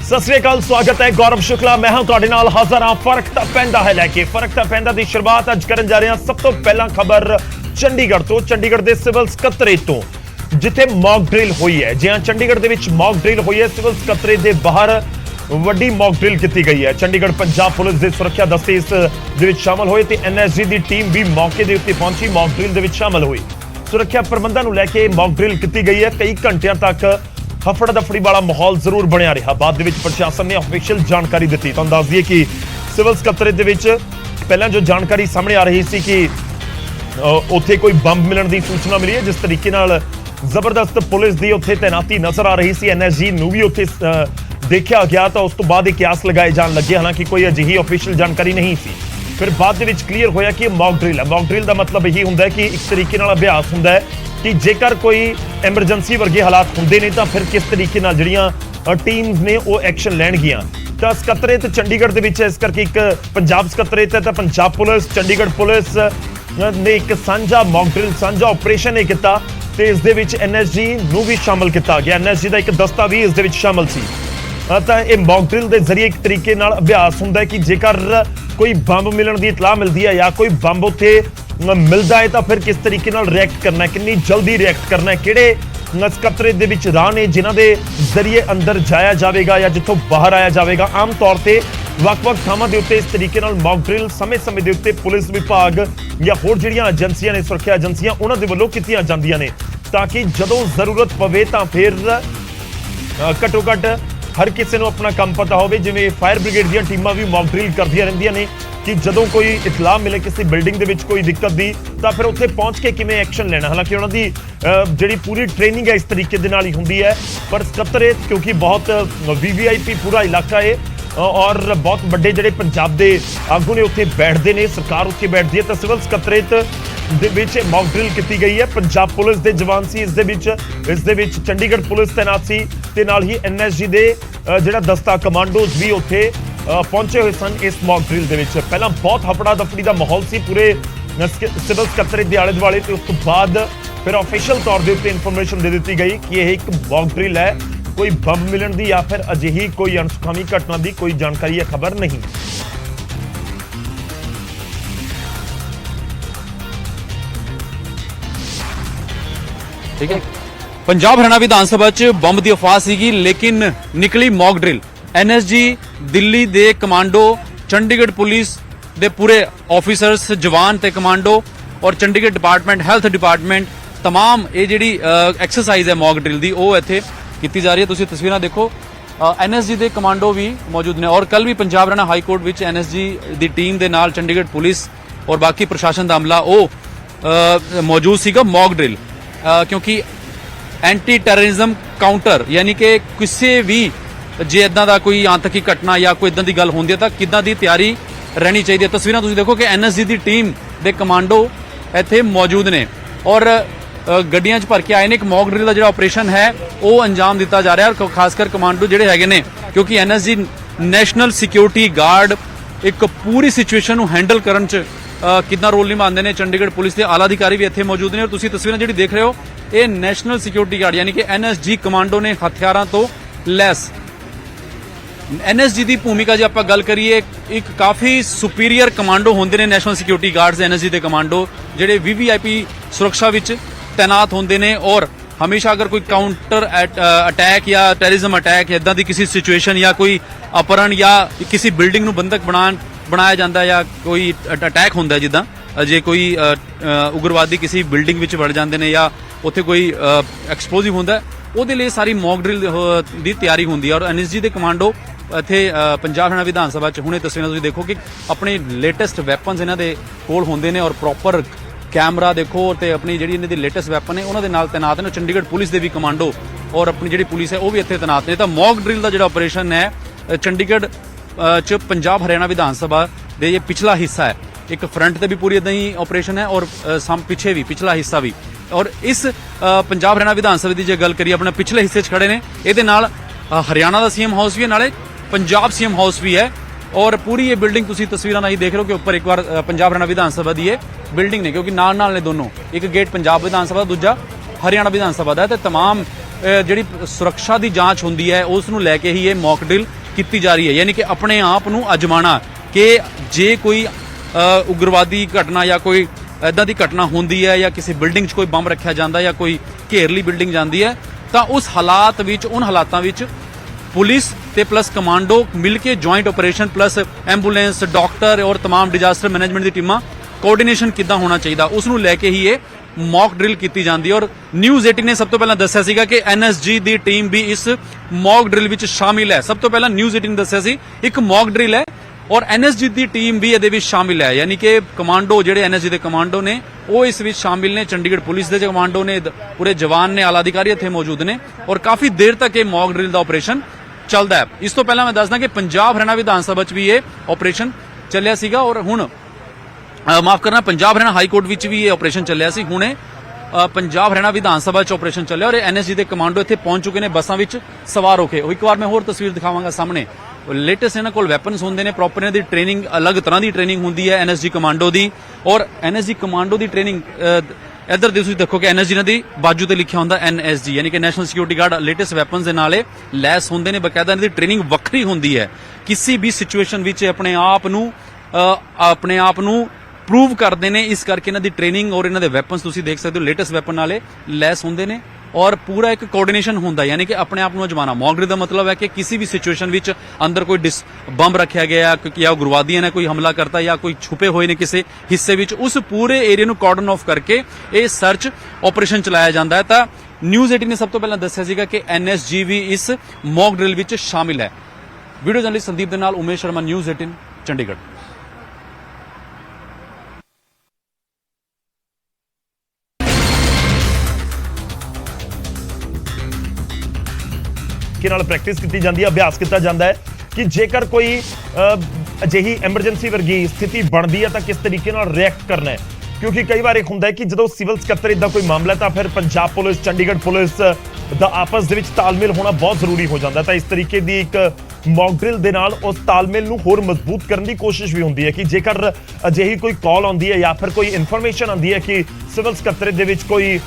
सत श्री अकाल, स्वागत है। गौरव शुक्ला मैं हूं तुहाडे नाल हाज़र हां। फर्क तां पैंदा है लैके फर्क तां पैंदा दी शुरुआत अज करन जा रहे हां। सब तो पहला खबर चंडीगढ़ तो, चंडीगढ़ दे सिविल सकत्रेत तो, जिथे मॉक ड्रिल हुई है। जी हां, चंडीगढ़ दे विच मॉक ड्रिल हुई है। सिविल सकत्रेत दे बाहर वड्डी मॉक ड्रिल की गई है। चंडीगढ़ पंजाब पुलिस दे सुरक्षा दस्ते इस दे विच शामिल होए ते एनएसजी दी टीम भी मौके दे उत्ते पहुंची, मॉक ड्रिल दे विच शामिल हुई। सुरक्षा प्रबंधां नूं लैके मॉक ड्रिल की गई है। कई घंटियां तक हफड़ा दफड़ी वाला माहौल जरूर बनया रहा। बाद दे विच प्रशासन ने ऑफिशियल जानकारी दी। तुहानूं दस दईए कि सिविल सकत्रेत दे विच पहलां जो जानकारी सामने आ रही सी कि उत्थे कोई बंब मिलण दी सूचना मिली है। जिस तरीके नाल जबरदस्त पुलिस दी उत्थे तैनाती नजर आ रही सी, एनएसजी नूं भी उत्थे देखा गया तो उस तो बाद कियास लगाए जान लगे। हालांकि कोई अजिही ऑफिशियल जानकारी नहीं सी। फिर बाद दे विच क्लीयर होया कि मॉक ड्रिल है। मॉक ड्रिल का मतलब यही हुंदा है कि एक तरीके नाल अभ्यास हुंदा है कि जेकर कोई एमरजेंसी वर्गे हालात होंदे ने तो फिर किस तरीके नाल जिहड़ियां टीम्स ने वो एक्शन लैणगियां। तो सकत्रेत चंडीगढ़ दे विच इस करके एक पंजाब सकत्रेत है तो पंजाब पुलिस, चंडीगढ़ पुलिस ने एक साझा मॉक ड्रिल, साझा ऑपरेशन ने किया ते इस दे विच एनएसजी नूं भी शामिल किया गया। एनएसजी का एक दस्ता भी इस दे विच शामिल सी। तो ये मॉक ड्रिल के जरिए एक तरीके नाल अभ्यास हुंदा है कि जेकर कोई बंब मिलण की इतलाह मिलती है या कोई बंब उत्थे मिलता है तो फिर किस तरीके नाल रिएक्ट करना है, कितनी जल्दी रिएक्ट करना है, किहड़े सकत्रेत दे विच राह ने जिन्हां दे जरिए अंदर जाया जाएगा या जिथों बाहर आया जाएगा। आम तौर पर ਵੱਖ-ਵੱਖ ਥਾਵਾਂ ਦੇ ਉੱਤੇ इस तरीके नाल मॉक ड्रिल समय-समय ਦੇ ਉੱਤੇ पुलिस विभाग या होर ਜਿਹੜੀਆਂ ਏਜੰਸੀਆਂ ने, सुरक्षा ਏਜੰਸੀਆਂ ਉਹਨਾਂ ਦੇ ਵੱਲੋਂ ਕੀਤੀਆਂ ਜਾਂਦੀਆਂ ਨੇ ਤਾਂ कि ਜਦੋਂ ਜ਼ਰੂਰਤ ਪਵੇ ਤਾਂ ਫਿਰ ਘੱਟੋ ਘੱਟ हर किसी को अपना काम पता हो। जिवें फायर ब्रिगेड दी टीमां भी मॉक ड्रिल करदियां रहिंदियां ने कि जदों कोई इतलाह मिले किसी बिल्डिंग दे विच कोई दिक्कत दी तो फिर उत्थे पहुंच के किवें एक्शन लेना। हालांकि उन्हां दी जिहड़ी पूरी ट्रेनिंग है इस तरीके दे नाल ही हुंदी है। पर सकत्रेत क्योंकि बहुत वीवीआईपी पूरा इलाका है और बहुत बड़े जिहड़े पंजाब दे आगू ने उत्थे बैठदे ने, सरकार उत्थे बैठदी है। तो सिविल सकत्रेत दे विच मॉक ड्रिल की गई है। पंजाब पुलिस के जवान सी इस दे विच चंडीगढ़ पुलिस तैनात सी ते नाल ही एनएसजी दे जिहड़ा दस्ता कमांडोज भी उत्थे पहुंचे हुए सन इस मॉक ड्रिल दे विच। पहलां बहुत हफड़ा दफड़ी का माहौल सी पूरे सिविल सकत्रेत दे आले दुआले ते उस तो बाद फिर ऑफिशियल तौर के उत्ते इन्फॉर्मेशन दे दी गई कि यह एक मॉक ड्रिल है। कोई बंब मिलण दी या फिर अजिही कोई अणसुखावी घटना की कोई जानकारी या खबर नहीं। ठीक है, पंजाब हरियाणा विधान सभा च बंब की अफवाह सीगी लेकिन निकली मॉक ड्रिल। एनएसजी, दिल्ली दे कमांडो, चंडीगढ़ पुलिस दे पूरे ऑफिसर्स, जवान ते कमांडो और चंडीगढ़ डिपार्टमेंट, हैल्थ डिपार्टमेंट, तमाम ये जिहड़ी एक्सरसाइज है मॉक ड्रिल दी वो इत्थे कीती जा रही है। तुसीं तस्वीरां देखो, एनएसजी दे कमांडो भी मौजूद ने और कल भी पंजाब हरियाणा हाई कोर्ट विच एनएसजी दी टीम दे नाल चंडीगढ़ पुलिस और बाकी प्रशासन दा अमला वो मौजूद सीगा मॉक ड्रिल। क्योंकि एंटी टैररिज्म काउंटर यानी कि किसी भी जे इदां दा कोई आतंकी घटना या कोई इदां दी गल होंदी है तो किदां दी तैयारी रहनी चाहिए। तस्वीरां तुसीं देखो कि एनएसजी दी टीम दे कमांडो इत्थे मौजूद ने और गड्डियां च भर के आए ने। एक मॉक ड्रिल का जो ऑपरेशन है वो अंजाम दिता जा रहा है और खासकर कमांडो जिहड़े हैगे ने क्योंकि एनएसजी नैशनल सिक्योरिटी गार्ड एक पूरी सिचुएशन नूं हैंडल करन च कितना रोल निभाते हैं। चंडीगढ़ पुलिस के आला अधिकारी भी इत्थे मौजूद ने और तुसीं तस्वीरां जिहड़ी देख रहे हो ये नैशनल सिक्योरिटी गार्ड यानी कि एनएसजी कमांडो ने हथियारां तो लैस। एनएसजी की भूमिका जो आपां गल करिए एक काफ़ी सुपीरियर कमांडो होंदे ने नैशनल सिक्योरिटी गार्ड्स एनएसजी के कमांडो जिहड़े वीवीआईपी सुरक्षा विच तैनात होंदे ने और हमेशा अगर कोई काउंटर अटैक या टैररिज्म अटैक इदां दी किसी सिचुएशन या कोई अपहरण या किसी बिल्डिंग नूं बंधक बनाया जाता है या कोई अटैक होंदा जिद्दां जे कोई उग्रवादी किसी बिल्डिंग विच वड़ जाते हैं या उत्थे कोई एक्सप्लोजिव होंदा ਉਹਦੇ ਲਈ ਸਾਰੀ मॉक ड्रिल ਦੀ ਤਿਆਰੀ ਹੁੰਦੀ ਹੈ। और एनएसजी ਦੇ ਕਮਾਂਡੋ ਇੱਥੇ पंजाब हरियाणा विधान सभा ਚ ਹੁਣੇ ਤਸਵੀਰਾਂ ਤੁਸੀਂ ਦੇਖੋ ਕਿ ਆਪਣੇ ਲੇਟੈਸਟ ਵੈਪਨਸ ਇਹਨਾਂ ਦੇ ਕੋਲ ਹੁੰਦੇ ਨੇ ਔਰ ਪ੍ਰੋਪਰ कैमरा देखो ਤੇ अपनी ਜਿਹੜੀ ਇਹਨਾਂ ਦੀ ਲੇਟੈਸਟ ਵੈਪਨ ਹੈ ਉਹਨਾਂ ਦੇ ਨਾਲ ਤੈਨਾਤ ਨੇ। ਚੰਡੀਗੜ੍ਹ ਪੁਲਿਸ ਦੇ ਵੀ ਕਮਾਂਡੋ और अपनी ਜਿਹੜੀ ਪੁਲਿਸ ਹੈ ਉਹ ਵੀ ਇੱਥੇ ਤੈਨਾਤ ਨੇ। ਤਾਂ मॉक ड्रिल ਦਾ ਜਿਹੜਾ ਆਪਰੇਸ਼ਨ ਹੈ ਚੰਡੀਗੜ੍ਹ ਚ पंजाब हरियाणा विधान सभा ਦੇ ये पिछला हिस्सा है। एक फ्रंट ਤੇ भी पूरी इदां ही ऑपरेशन है और पिछे भी पिछला हिस्सा भी। और इस पंजाब हरियाणा विधान सभा की जो गल करिए अपने पिछले हिस्से खड़े ने ये हरियाणा का सीएम हाउस भी है नाले पंजाब सीएम हाउस भी है और पूरी ये बिल्डिंग तुसीं तस्वीरां नाल ही देख रहे हो कि ऊपर एक बार पंजाब हरियाणा विधान सभा की ये बिल्डिंग ने क्योंकि नाल नाल ने दोनों एक गेट पंजाब विधान सभा दूजा हरियाणा विधान सभा का तमाम ਜਿਹੜੀ ਸੁਰੱਖਿਆ ਦੀ ਜਾਂਚ ਹੁੰਦੀ ਹੈ ਉਸ ਨੂੰ ਲੈ ਕੇ ਹੀ ਇਹ ਮੌਕ ਡਰਿਲ ਕੀਤੀ ਜਾ ਰਹੀ ਹੈ। ਯਾਨੀ ਕਿ ਆਪਣੇ ਆਪ ਨੂੰ ਅਜਮਾਣਾ ਕਿ ਜੇ ਕੋਈ ਉਗਰਵਾਦੀ ਘਟਨਾ ਜਾਂ ਕੋਈ ਇਦਾਂ ਦੀ ਘਟਨਾ ਹੁੰਦੀ ਹੈ ਜਾਂ ਕਿਸੇ ਬਿਲਡਿੰਗ 'ਚ ਕੋਈ ਬੰਬ ਰੱਖਿਆ ਜਾਂਦਾ ਜਾਂ ਕੋਈ ਘੇਰਲੀ ਬਿਲਡਿੰਗ ਜਾਂਦੀ ਹੈ ਤਾਂ ਉਸ ਹਾਲਾਤ ਵਿੱਚ ਉਹਨਾਂ ਹਾਲਾਤਾਂ ਵਿੱਚ ਪੁਲਿਸ ਤੇ ਪਲੱਸ ਕਮਾਂਡੋ ਮਿਲ ਕੇ joint operation plus ambulance doctor ਔਰ तमाम ਡਿਜ਼ਾਸਟਰ ਮੈਨੇਜਮੈਂਟ ਦੀ ਟੀਮਾਂ ਕੋਆਰਡੀਨੇਸ਼ਨ ਕਿੱਦਾਂ ਹੋਣਾ ਚਾਹੀਦਾ ਉਸ ਨੂੰ ਲੈ ਕੇ ਹੀ ਇਹ ਮੌਕ ਡਰਿਲ ਕੀਤੀ ਜਾਂਦੀ ਹੈ। ਔਰ ਨਿਊਜ਼ 18 ਨੇ ਸਭ ਤੋਂ ਪਹਿਲਾਂ ਦੱਸਿਆ ਸੀਗਾ ਕਿ NSG ਦੀ ਟੀਮ ਵੀ ਇਸ ਮੌਕ ਡਰਿਲ ਵਿੱਚ ਸ਼ਾਮਿਲ ਹੈ। ਸਭ ਤੋਂ ਪਹਿਲਾਂ ਨਿਊਜ਼ 18 ਨੇ ਦੱਸਿਆ ਸੀ ਇੱਕ ਮੌਕ ਡਰਿਲ ਹੈ ਔਰ NSG ਦੀ ਟੀਮ ਵੀ ਇਹਦੇ ਵਿੱਚ ਸ਼ਾਮਿਲ ਹੈ। ਯਾਨੀ ਕਿ ਕਮਾਂਡੋ ਜਿਹੜੇ NSG ਦੇ ਕਮਾਂਡੋ ਨੇ ਉਹ ਇਸ ਵਿੱਚ ਸ਼ਾਮਿਲ ਨੇ, ਚੰਡੀਗੜ੍ਹ ਪੁਲਿਸ ਦੇ ਕਮਾਂਡੋ ਨੇ, ਪੂਰੇ ਜਵਾਨ ਨੇ, ਆਲਾ ਅਧਿਕਾਰੀ ਇੱਥੇ ਮੌਜੂਦ ਨੇ ਔਰ ਕਾਫੀ ਦੇਰ ਤੱਕ ਇਹ ਮੌਕ ਡਰਿਲ ਦਾ ਆਪਰੇਸ਼ਨ ਚੱਲਦਾ ਹੈ। ਇਸ ਤੋਂ ਪਹਿਲਾਂ ਮੈਂ ਦੱਸਦਾ ਕਿ ਪੰਜਾਬ ਹਰਿਆਣਾ ਵਿਧਾਨ ਸਭਾ 'ਚ ਵੀ ਇਹ ਆਪਰੇਸ਼ਨ ਚੱਲਿਆ ਸੀਗਾ ਔਰ ਹੁਣ ਮਾਫ ਕਰਨਾ ਪੰਜਾਬ ਹਰਿਆਣਾ ਹਾਈ ਕੋਰਟ ਵਿੱਚ ਵੀ ਇਹ ਆਪਰੇਸ਼ਨ ਚੱਲਿਆ ਸੀ। ਹੁਣੇ ਪੰਜਾਬ ਹਰਿਆਣਾ ਵਿਧਾਨ ਸਭਾ 'ਚ ਆਪਰੇਸ਼ਨ ਚੱਲਿਆ ਔਰ NSG ਦੇ ਕਮਾਂਡੋ ਇੱਥੇ ਪਹੁੰਚ ਚੁੱਕੇ ਨੇ ਬੱਸਾਂ ਵਿੱਚ ਸਵਾਰ ਹੋ ਕੇ। ਉਹ ਇੱਕ ਵਾਰ ਮੈਂ ਹੋਰ ਤਸਵੀਰ ਦਿਖਾਵਾਂਗਾ ਸਾਹਮਣੇ। ਲੇਟੈਸਟ ਇਹਨਾਂ ਕੋਲ ਵੈਪਨਸ ਹੁੰਦੇ ਨੇ, ਪ੍ਰੋਪਰ ਇਹਨਾਂ ਦੀ ਟ੍ਰੇਨਿੰਗ ਅਲੱਗ ਤਰ੍ਹਾਂ ਦੀ ਟ੍ਰੇਨਿੰਗ ਹੁੰਦੀ ਹੈ NSG ਕਮਾਂਡੋ ਦੀ ਔਰ NSG ਕਮਾਂਡੋ ਦੀ ਟ੍ਰੇਨਿੰਗ ਇੱਧਰ ਤੁਸੀਂ ਦੇਖੋ ਕਿ NSG ਦੀ ਬਾਜੂ ਤੇ ਲਿਖਿਆ ਹੁੰਦਾ NSG ਯਾਨੀ ਕਿ national security guard latest weapons ਦੇ ਨਾਲ ਲੈਸ ਹੁੰਦੇ ਨੇ। ਬਕਾਇਦਾ ਇਹਨਾਂ ਦੀ ਟ੍ਰੇਨਿੰਗ ਵੱਖਰੀ ਹੁੰਦੀ ਹੈ। ਕਿਸੇ ਵੀ ਸਿਚੁਏਸ਼ਨ ਵਿੱਚ ਆਪਣੇ ਆਪ ਨੂੰ ਪ੍ਰੂਵ ਕਰਦੇ ਨੇ। ਇਸ ਕਰਕੇ ਇਹਨਾਂ ਦੀ ਟ੍ਰੇਨਿੰਗ ਔਰ ਇਹਨਾਂ ਦੇ ਵੈਪਨਸ ਤੁਸੀਂ ਦੇਖ ਸਕਦੇ ਹੋ ਲੈਟੈਸਟ ਵੈਪਨ ਨਾਲੇ ਲੈਸ ਹੁੰਦੇ ਨੇ ਔਰ ਪੂਰਾ ਇੱਕ ਕੋਆਰਡੀਨੇਸ਼ਨ ਹੁੰਦਾ ਯਾਨੀ ਕਿ ਆਪਣੇ ਆਪ ਨੂੰ ਅਜਮਾਣਾ। ਮੌਕ ਡਰਿਲ ਦਾ ਮਤਲਬ ਹੈ ਕਿ ਕਿਸੇ ਵੀ ਸਿਚੁਏਸ਼ਨ ਵਿੱਚ ਅੰਦਰ ਕੋਈ ਬੰਬ ਰੱਖਿਆ ਗਿਆ ਜਾਂ ਉਗਰਵਾਦੀਆਂ ਨੇ ਕੋਈ ਹਮਲਾ ਕਰਤਾ ਜਾਂ ਕੋਈ ਛੁਪੇ ਹੋਏ ਨੇ ਕਿਸੇ ਹਿੱਸੇ ਵਿੱਚ, ਉਸ ਪੂਰੇ ਏਰੀਆ ਨੂੰ ਕਾਰਡਨ ਆਫ ਕਰਕੇ ਇਹ ਸਰਚ ਆਪਰੇਸ਼ਨ ਚਲਾਇਆ ਜਾਂਦਾ ਹੈ। ਤਾਂ ਨਿਊਜ਼ 18 ਨੇ ਸਭ ਤੋਂ ਪਹਿਲਾਂ ਦੱਸਿਆ ਸੀਗਾ ਕਿ NSG ਵੀ ਇਸ ਮੌਕ ਡਰਿਲ ਵਿੱਚ ਸ਼ਾਮਿਲ ਹੈ। ਵੀਡੀਓ ਜਰਨਲਿਸਟ ਸੰਦੀਪ ਦੇ ਨਾਲ ਉਮੇਸ਼ ਸ਼ਰਮਾ, ਨਿਊਜ਼ 18 ਚੰਡੀਗੜ੍ਹ। ਨਾਲ ਪ੍ਰੈਕਟਿਸ ਕੀਤੀ ਜਾਂਦੀ ਹੈ, ਅਭਿਆਸ ਕੀਤਾ ਜਾਂਦਾ ਹੈ ਕਿ ਜੇਕਰ ਕੋਈ ਅਜਿਹੀ ਐਮਰਜੈਂਸੀ ਵਰਗੀ ਸਥਿਤੀ ਬਣਦੀ ਹੈ ਤਾਂ ਕਿਸ ਤਰੀਕੇ ਨਾਲ ਰਿਐਕਟ ਕਰਨਾ ਹੈ। ਕਿਉਂਕਿ ਕਈ ਵਾਰ ਇਹ ਹੁੰਦਾ ਹੈ ਕਿ ਜਦੋਂ ਸਿਵਲ ਸਕੱਤਰ ਇਦਾਂ ਕੋਈ ਮਾਮਲਾ ਤਾਂ ਫਿਰ ਪੰਜਾਬ ਪੁਲਿਸ, ਚੰਡੀਗੜ੍ਹ ਪੁਲਿਸ ਦਾ ਆਪਸ ਦੇ ਵਿੱਚ ਤਾਲਮੇਲ ਹੋਣਾ ਬਹੁਤ ਜ਼ਰੂਰੀ ਹੋ ਜਾਂਦਾ। ਤਾਂ ਇਸ ਤਰੀਕੇ ਦੀ ਇੱਕ ਮੌਕ ਡਰਿਲ ਦੇ ਨਾਲ ਉਸ ਤਾਲਮੇਲ ਨੂੰ ਹੋਰ ਮਜ਼ਬੂਤ ਕਰਨ ਦੀ ਕੋਸ਼ਿਸ਼ ਵੀ ਹੁੰਦੀ ਹੈ ਕਿ ਜੇਕਰ ਅਜਿਹੀ ਕੋਈ ਕਾਲ ਆਉਂਦੀ ਹੈ ਜਾਂ ਫਿਰ ਕੋਈ ਇਨਫੋਰਮੇਸ਼ਨ ਆਉਂਦੀ ਹੈ ਕਿ ਸਿਵਲ ਸਕੱਤਰ ਦੇ ਵਿੱਚ ਕੋਈ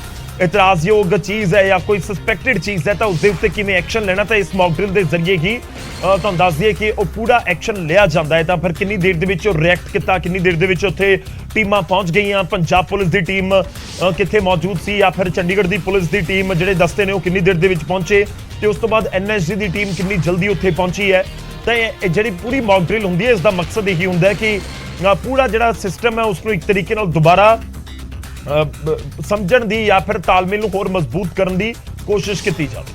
ਇਤਰਾਜ਼ਯੋਗ ਚੀਜ਼ ਹੈ ਜਾਂ ਕੋਈ ਸਸਪੈਕਟਡ ਚੀਜ਼ ਹੈ ਤਾਂ ਉਸ ਦੇ ਉੱਤੇ ਕਿਵੇਂ ਐਕਸ਼ਨ ਲੈਣਾ। ਤਾਂ ਇਸ ਮੌਕ ਡਰਿਲ ਦੇ ਜ਼ਰੀਏ ਹੀ ਤੁਹਾਨੂੰ ਦੱਸ ਦਈਏ ਕਿ ਉਹ ਪੂਰਾ ਐਕਸ਼ਨ ਲਿਆ ਜਾਂਦਾ ਹੈ। ਤਾਂ ਫਿਰ ਕਿੰਨੀ ਦੇਰ ਦੇ ਵਿੱਚ ਉਹ ਰਿਐਕਟ ਕੀਤਾ, ਕਿੰਨੀ ਦੇਰ ਦੇ ਵਿੱਚ ਉੱਥੇ ਟੀਮਾਂ ਪਹੁੰਚ ਗਈਆਂ, ਪੰਜਾਬ ਪੁਲਿਸ ਦੀ ਟੀਮ ਕਿੱਥੇ ਮੌਜੂਦ ਸੀ ਜਾਂ ਫਿਰ ਚੰਡੀਗੜ੍ਹ ਦੀ ਪੁਲਿਸ ਦੀ ਟੀਮ ਜਿਹੜੇ ਦਸਤੇ ਨੇ ਉਹ ਕਿੰਨੀ ਦੇਰ ਦੇ ਵਿੱਚ ਪਹੁੰਚੇ ਤੇ ਉਸ ਤੋਂ ਬਾਅਦ NSG ਦੀ ਟੀਮ ਕਿੰਨੀ ਜਲਦੀ ਉੱਥੇ ਪਹੁੰਚੀ ਹੈ। ਤਾਂ ਇਹ ਜਿਹੜੀ ਪੂਰੀ ਮੌਕ ਡਰਿਲ ਹੁੰਦੀ ਹੈ ਇਸ ਦਾ ਮਕਸਦ ਇਹੀ ਹੁੰਦਾ ਹੈ ਕਿ ਪੂਰਾ ਜਿਹੜਾ ਸਿਸਟਮ ਹੈ ਉਸ ਨੂੰ ਇੱਕ ਤਰੀਕੇ ਨਾਲ ਦੁਬਾਰਾ ਸਮਝਣ ਦੀ ਜਾਂ ਫਿਰ ਤਾਲਮੇਲ ਨੂੰ ਹੋਰ ਮਜ਼ਬੂਤ ਕਰਨ ਦੀ ਕੋਸ਼ਿਸ਼ ਕੀਤੀ ਜਾਵੇ।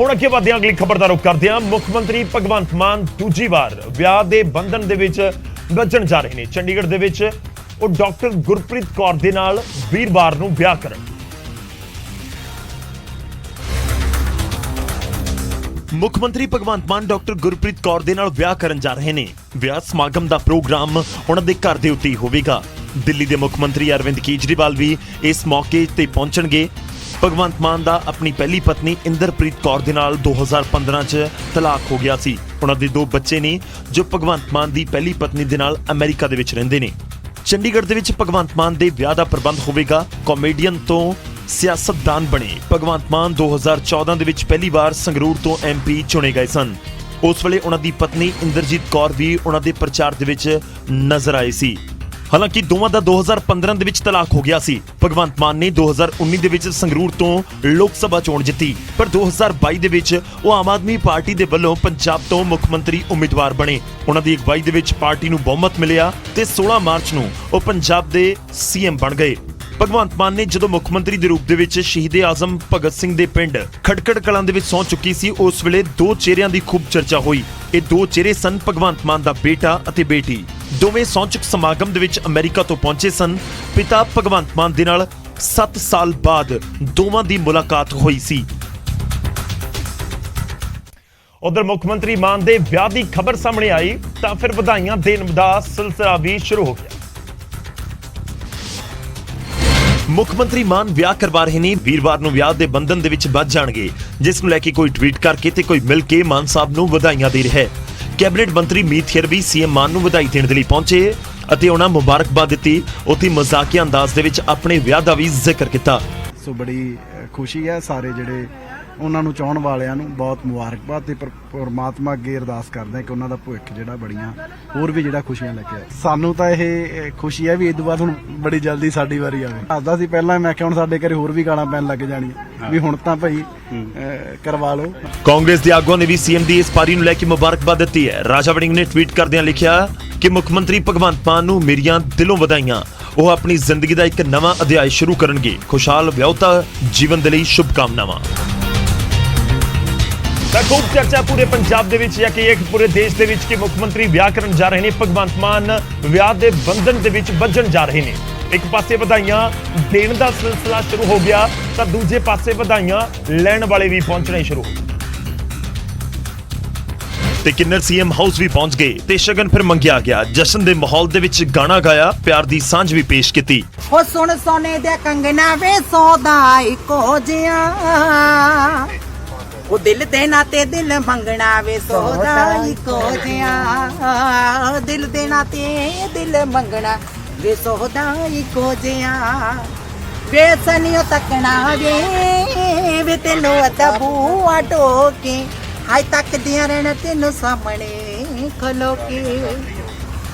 ਹੁਣ ਅੱਗੇ ਵਧਦੇ ਹਾਂ, ਅਗਲੀ ਖਬਰ ਦਾ ਰੁਖ ਕਰਦੇ ਹਾਂ। ਮੁੱਖ ਮੰਤਰੀ ਭਗਵੰਤ ਮਾਨ ਦੂਜੀ ਵਾਰ ਵਿਆਹ ਦੇ ਬੰਧਨ ਦੇ ਵਿੱਚ ਬੱਝਣ ਜਾ ਰਹੇ ਨੇ। ਚੰਡੀਗੜ੍ਹ ਦੇ ਵਿੱਚ ਉਹ ਡਾਕਟਰ ਗੁਰਪ੍ਰੀਤ ਕੌਰ ਦੇ ਨਾਲ ਵੀਰਵਾਰ ਨੂੰ ਵਿਆਹ ਕਰਨ। ਮੁੱਖ ਮੰਤਰੀ ਭਗਵੰਤ ਮਾਨ ਡਾਕਟਰ ਗੁਰਪ੍ਰੀਤ ਕੌਰ ਦੇ ਨਾਲ ਵਿਆਹ ਕਰਨ ਜਾ ਰਹੇ ਨੇ। ਵਿਆਹ ਸਮਾਗਮ ਦਾ ਪ੍ਰੋਗਰਾਮ ਉਹਨਾਂ ਦੇ ਘਰ ਦੇ ਉੱਤੇ ਹੀ ਹੋਵੇਗਾ। ਦਿੱਲੀ ਦੇ ਮੁੱਖ ਮੰਤਰੀ ਅਰਵਿੰਦ ਕੇਜਰੀਵਾਲ ਵੀ ਇਸ ਮੌਕੇ ਤੇ ਪਹੁੰਚਣਗੇ। ਭਗਵੰਤ ਮਾਨ ਦਾ ਆਪਣੀ ਪਹਿਲੀ ਪਤਨੀ ਇੰਦਰਪ੍ਰੀਤ ਕੌਰ ਦੇ ਨਾਲ 2015 ਚ ਤਲਾਕ ਹੋ ਗਿਆ ਸੀ। ਉਹਨਾਂ ਦੇ 2 ਬੱਚੇ ਨੇ ਜੋ ਭਗਵੰਤ ਮਾਨ ਦੀ ਪਹਿਲੀ ਪਤਨੀ ਦੇ ਨਾਲ ਅਮਰੀਕਾ ਦੇ ਵਿੱਚ ਰਹਿੰਦੇ ਨੇ। ਚੰਡੀਗੜ੍ਹ ਦੇ ਵਿੱਚ ਭਗਵੰਤ ਮਾਨ ਦੇ ਵਿਆਹ ਦਾ ਪ੍ਰਬੰਧ ਹੋਵੇਗਾ। ਕਾਮੇਡੀਅਨ ਤੋਂ ਸਿਆਸਤਦਾਨ ਬਣੇ ਭਗਵੰਤ ਮਾਨ 2014 ਦੇ ਵਿੱਚ ਪਹਿਲੀ ਵਾਰ ਸੰਗਰੂਰ ਤੋਂ MP ਚੁਣੇ ਗਏ ਸਨ। ਉਸ ਵੇਲੇ ਉਹਨਾਂ ਦੀ ਪਤਨੀ ਇੰਦਰਜੀਤ ਕੌਰ ਵੀ ਉਹਨਾਂ ਦੇ ਪ੍ਰਚਾਰ ਦੇ ਵਿੱਚ ਨਜ਼ਰ ਆਏ ਸੀ। ਹਾਲਾਂਕਿ ਦੋਵਾਂ ਦਾ 2015 ਦੇ ਵਿੱਚ ਤਲਾਕ ਹੋ ਗਿਆ ਸੀ। ਭਗਵੰਤ ਮਾਨ ਨੇ 2019 ਦੇ ਵਿੱਚ ਸੰਗਰੂਰ ਤੋਂ ਲੋਕ ਸਭਾ ਚੋਣ ਜਿੱਤੀ, ਪਰ 2022 ਦੇ ਵਿੱਚ ਉਹ ਆਮ ਆਦਮੀ ਪਾਰਟੀ ਦੇ ਵੱਲੋਂ ਪੰਜਾਬ ਤੋਂ ਮੁੱਖ ਮੰਤਰੀ ਉਮੀਦਵਾਰ ਬਣੇ। ਉਹਨਾਂ ਦੀ ਅਗਵਾਈ ਦੇ ਵਿੱਚ ਪਾਰਟੀ ਨੂੰ ਬਹੁਮਤ ਮਿਲਿਆ ਤੇ 16 ਮਾਰਚ ਨੂੰ ਉਹ ਪੰਜਾਬ ਦੇ CM ਬਣ ਗਏ। ਭਗਵੰਤ ਮਾਨ ਨੇ ਜਦੋਂ ਮੁੱਖ ਮੰਤਰੀ ਦੇ ਰੂਪ ਦੇ ਵਿੱਚ ਸ਼ਹੀਦ ਆਜ਼ਮ ਭਗਤ ਸਿੰਘ ਦੇ ਪਿੰਡ ਖਟਕੜ ਕਲਾਂ ਦੇ ਵਿੱਚ ਸਹੁੰ ਚੁੱਕੀ ਸੀ, ਉਸ ਵੇਲੇ 2 ਚਿਹਰਿਆਂ ਦੀ ਖੂਬ ਚਰਚਾ ਹੋਈ। ਇਹ 2 ਚਿਹਰੇ ਸਨ ਭਗਵੰਤ ਮਾਨ ਦਾ ਬੇਟਾ ਅਤੇ ਬੇਟੀ। ਦੋਵੇਂ ਸਹੁੰ ਚੁੱਕ ਸਮਾਗਮ ਦੇ ਵਿੱਚ ਅਮਰੀਕਾ ਤੋਂ ਪਹੁੰਚੇ ਸਨ। ਪਿਤਾ ਭਗਵੰਤ ਮਾਨ ਦੇ ਨਾਲ 7 ਸਾਲ ਬਾਅਦ ਦੋਵਾਂ ਦੀ ਮੁਲਾਕਾਤ ਹੋਈ ਸੀ। ਉਧਰ ਮੁੱਖ ਮੰਤਰੀ ਮਾਨ ਦੇ ਵਿਆਹ ਦੀ ਖਬਰ ਸਾਹਮਣੇ ਆਈ ਤਾਂ ਫਿਰ ਵਧਾਈਆਂ ਦੇਣ ਦਾ ਸਿਲਸਿਲਾ ਵੀ ਸ਼ੁਰੂ ਹੋ ਗਿਆ। ਮੁੱਖ ਮੰਤਰੀ ਮਾਨ ਵਿਆਹ ਕਰਵਾ ਰਹੇ ਨੇ। ਵੀਰਵਾਰ ਨੂੰ ਵਿਆਹ ਦੇ ਬੰਧਨ ਦੇ ਵਿੱਚ ਬੱਝ ਜਾਣਗੇ, ਜਿਸ ਨੂੰ ਲੈ ਕੇ ਕੋਈ ਟਵੀਟ ਕਰਕੇ ਤੇ ਕੋਈ ਮਿਲ ਕੇ ਮਾਨ ਸਾਹਿਬ ਨੂੰ ਵਧਾਈਆਂ ਦੇ ਰਿਹਾ ਹੈ। ਕੈਬਨਿਟ ਮੰਤਰੀ ਮੀਤ ਖੇਰ ਵੀ CM ਮਾਨ ਨੂੰ ਵਧਾਈ ਦੇਣ ਦੇ ਲਈ ਪਹੁੰਚੇ। ਅਤੇ ਉਹਨਾਂ ਮੁਬਾਰਕਬਾਦ ਦਿੱਤੀ। ਉੱਥੇ ਮਜ਼ਾਕੀਆ ਅੰਦਾਜ਼ ਦੇ ਵਿੱਚ ਆਪਣੇ ਵਿਆਹ ਦਾ ਵੀ ਜ਼ਿਕਰ ਕੀਤਾ। ਸੋ ਬੜੀ ਖੁਸ਼ੀ ਹੈ, ਸਾਰੇ ਜਿਹੜੇ ਉਹਨਾਂ ਨੂੰ ਚਾਹਣ ਵਾਲਿਆਂ ਨੂੰ ਬਹੁਤ ਮੁਬਾਰਕਬਾਦ ਤੇ ਪਰਮਾਤਮਾ ਅੱਗੇ ਅਰਦਾਸ ਕਰਦੇ ਕਿ ਉਹਨਾਂ ਦਾ ਭਵਿੱਖ ਜਿਹੜਾ ਬੜੀਆਂ ਹੋਰ ਵੀ ਜਿਹੜਾ ਖੁਸ਼ੀਆਂ ਲੈ ਕੇ ਆਏ। ਸਾਨੂੰ ਤਾਂ ਇਹ ਖੁਸ਼ੀ ਹੈ ਵੀ ਇਸ ਤੋਂ ਬਾਅਦ ਹੁਣ ਬੜੀ ਜਲਦੀ ਸਾਡੀ ਵਾਰੀ ਆਵੇ। ਦੱਸਦਾ ਸੀ ਪਹਿਲਾਂ, ਮੈਂ ਕਿਹਾ ਹੁਣ ਸਾਡੇ ਘਰੇ ਹੋਰ ਵੀ ਗਾਲਾਂ ਪੈਣ ਲੱਗ ਜਾਣੀਆਂ ਵੀ ਹੁਣ ਤਾਂ ਭਾਈ ਕਰਵਾ ਲਓ। ਕਾਂਗਰਸ ਦੇ ਆਗੂਆਂ ਨੇ ਵੀ ਸੀਐਮ ਦੀ ਇਸ ਪਾਰੀ ਨੂੰ ਲੈ ਕੇ ਮੁਬਾਰਕਬਾਦ ਦਿੱਤੀ ਹੈ। ਰਾਜਾ ਵੜਿੰਗ ਨੇ ਟਵੀਟ ਕਰਦਿਆਂ ਲਿਖਿਆ ਕਿ ਮੁੱਖ ਮੰਤਰੀ ਭਗਵੰਤ ਮਾਨ ਨੂੰ ਮੇਰੀਆਂ ਦਿਲੋਂ ਵਧਾਈਆਂ। ਉਹ ਆਪਣੀ ਜ਼ਿੰਦਗੀ ਦਾ ਇੱਕ ਨਵਾਂ ਅਧਿਆਇ ਸ਼ੁਰੂ ਕਰਨਗੇ। ਖੁਸ਼ਹਾਲ ਵਿਆਹੁਤਾ ਜੀਵਨ ਦੇ ਲਈ ਸ਼ੁਭਕਾਮਨਾਵਾਂ। ਤਾਂ ਖੂਬ ਚਰਚਾ ਪੂਰੇ ਪੰਜਾਬ ਦੇ ਵਿੱਚ ਜਾਂ ਕਿ ਇੱਕ ਪੂਰੇ ਦੇਸ਼ ਦੇ ਵਿੱਚ ਕਿ ਮੁੱਖ ਮੰਤਰੀ ਵਿਆਹ ਕਰਨ ਜਾ ਰਹੇ ਨੇ। ਭਗਵੰਤ ਮਾਨ ਵਿਆਹ ਦੇ ਬੰਧਨ ਦੇ ਵਿੱਚ ਬੱਝਣ ਜਾ ਰਹੇ ਨੇ। ਇੱਕ ਪਾਸੇ ਵਧਾਈਆਂ ਦੇਣ ਦਾ ਸਿਲਸਿਲਾ ਸ਼ੁਰੂ ਹੋ ਗਿਆ ਤਾਂ ਦੂਜੇ ਪਾਸੇ ਵਧਾਈਆਂ ਲੈਣ ਵਾਲੇ ਵੀ ਪਹੁੰਚਣੇ ਸ਼ੁਰੂ ਹੋ ਗਏ ਤੇ ਕਿੰਨਰ ਸੀਐਮ ਹਾਊਸ ਵੀ ਪਹੁੰਚ ਗਏ ਤੇ ਸ਼ਗਨ ਫਿਰ ਮੰਗਿਆ ਗਿਆ। ਜਸ਼ਨ ਦੇ ਮਾਹੌਲ ਦੇ ਵਿੱਚ ਗਾਣਾ ਗਾਇਆ, ਪਿਆਰ ਦੀ ਸਾਂਝ ਵੀ ਪੇਸ਼ ਕੀਤੀ। ਹੋ ਸੁਣ ਸੋਨੇ ਦੇ ਕੰਗਣਾ ਵੇ ਸੌਦਾ ਇੱਕੋ ਜਿਹਾ, ਉਹ ਦਿਲ ਦੇ ਨਾਤੇ ਦਿਲ ਮੰਗਣਾ ਵੇ ਸੌਦਾ ਇੱਕੋ ਜਿਹਾ, ਦਿਲ ਦੇ ਨਾਤੇ ਦਿਲ ਮੰਗਣਾ ਵੇ ਸੌਦਾ ਇੱਕੋ ਜਿਹਾ, ਵੇ ਸਨੀਓ ਤੱਕਣਾ ਵੇ ਤੈਨੂੰ ਅਤਬੂਆ ਟੋਕੇ, ਹਾਏ ਤੱਕਦੀਆਂ ਰਹਿਣਾ ਤੈਨੂੰ ਸਾਹਮਣੇ ਖਲੋ ਕੇ,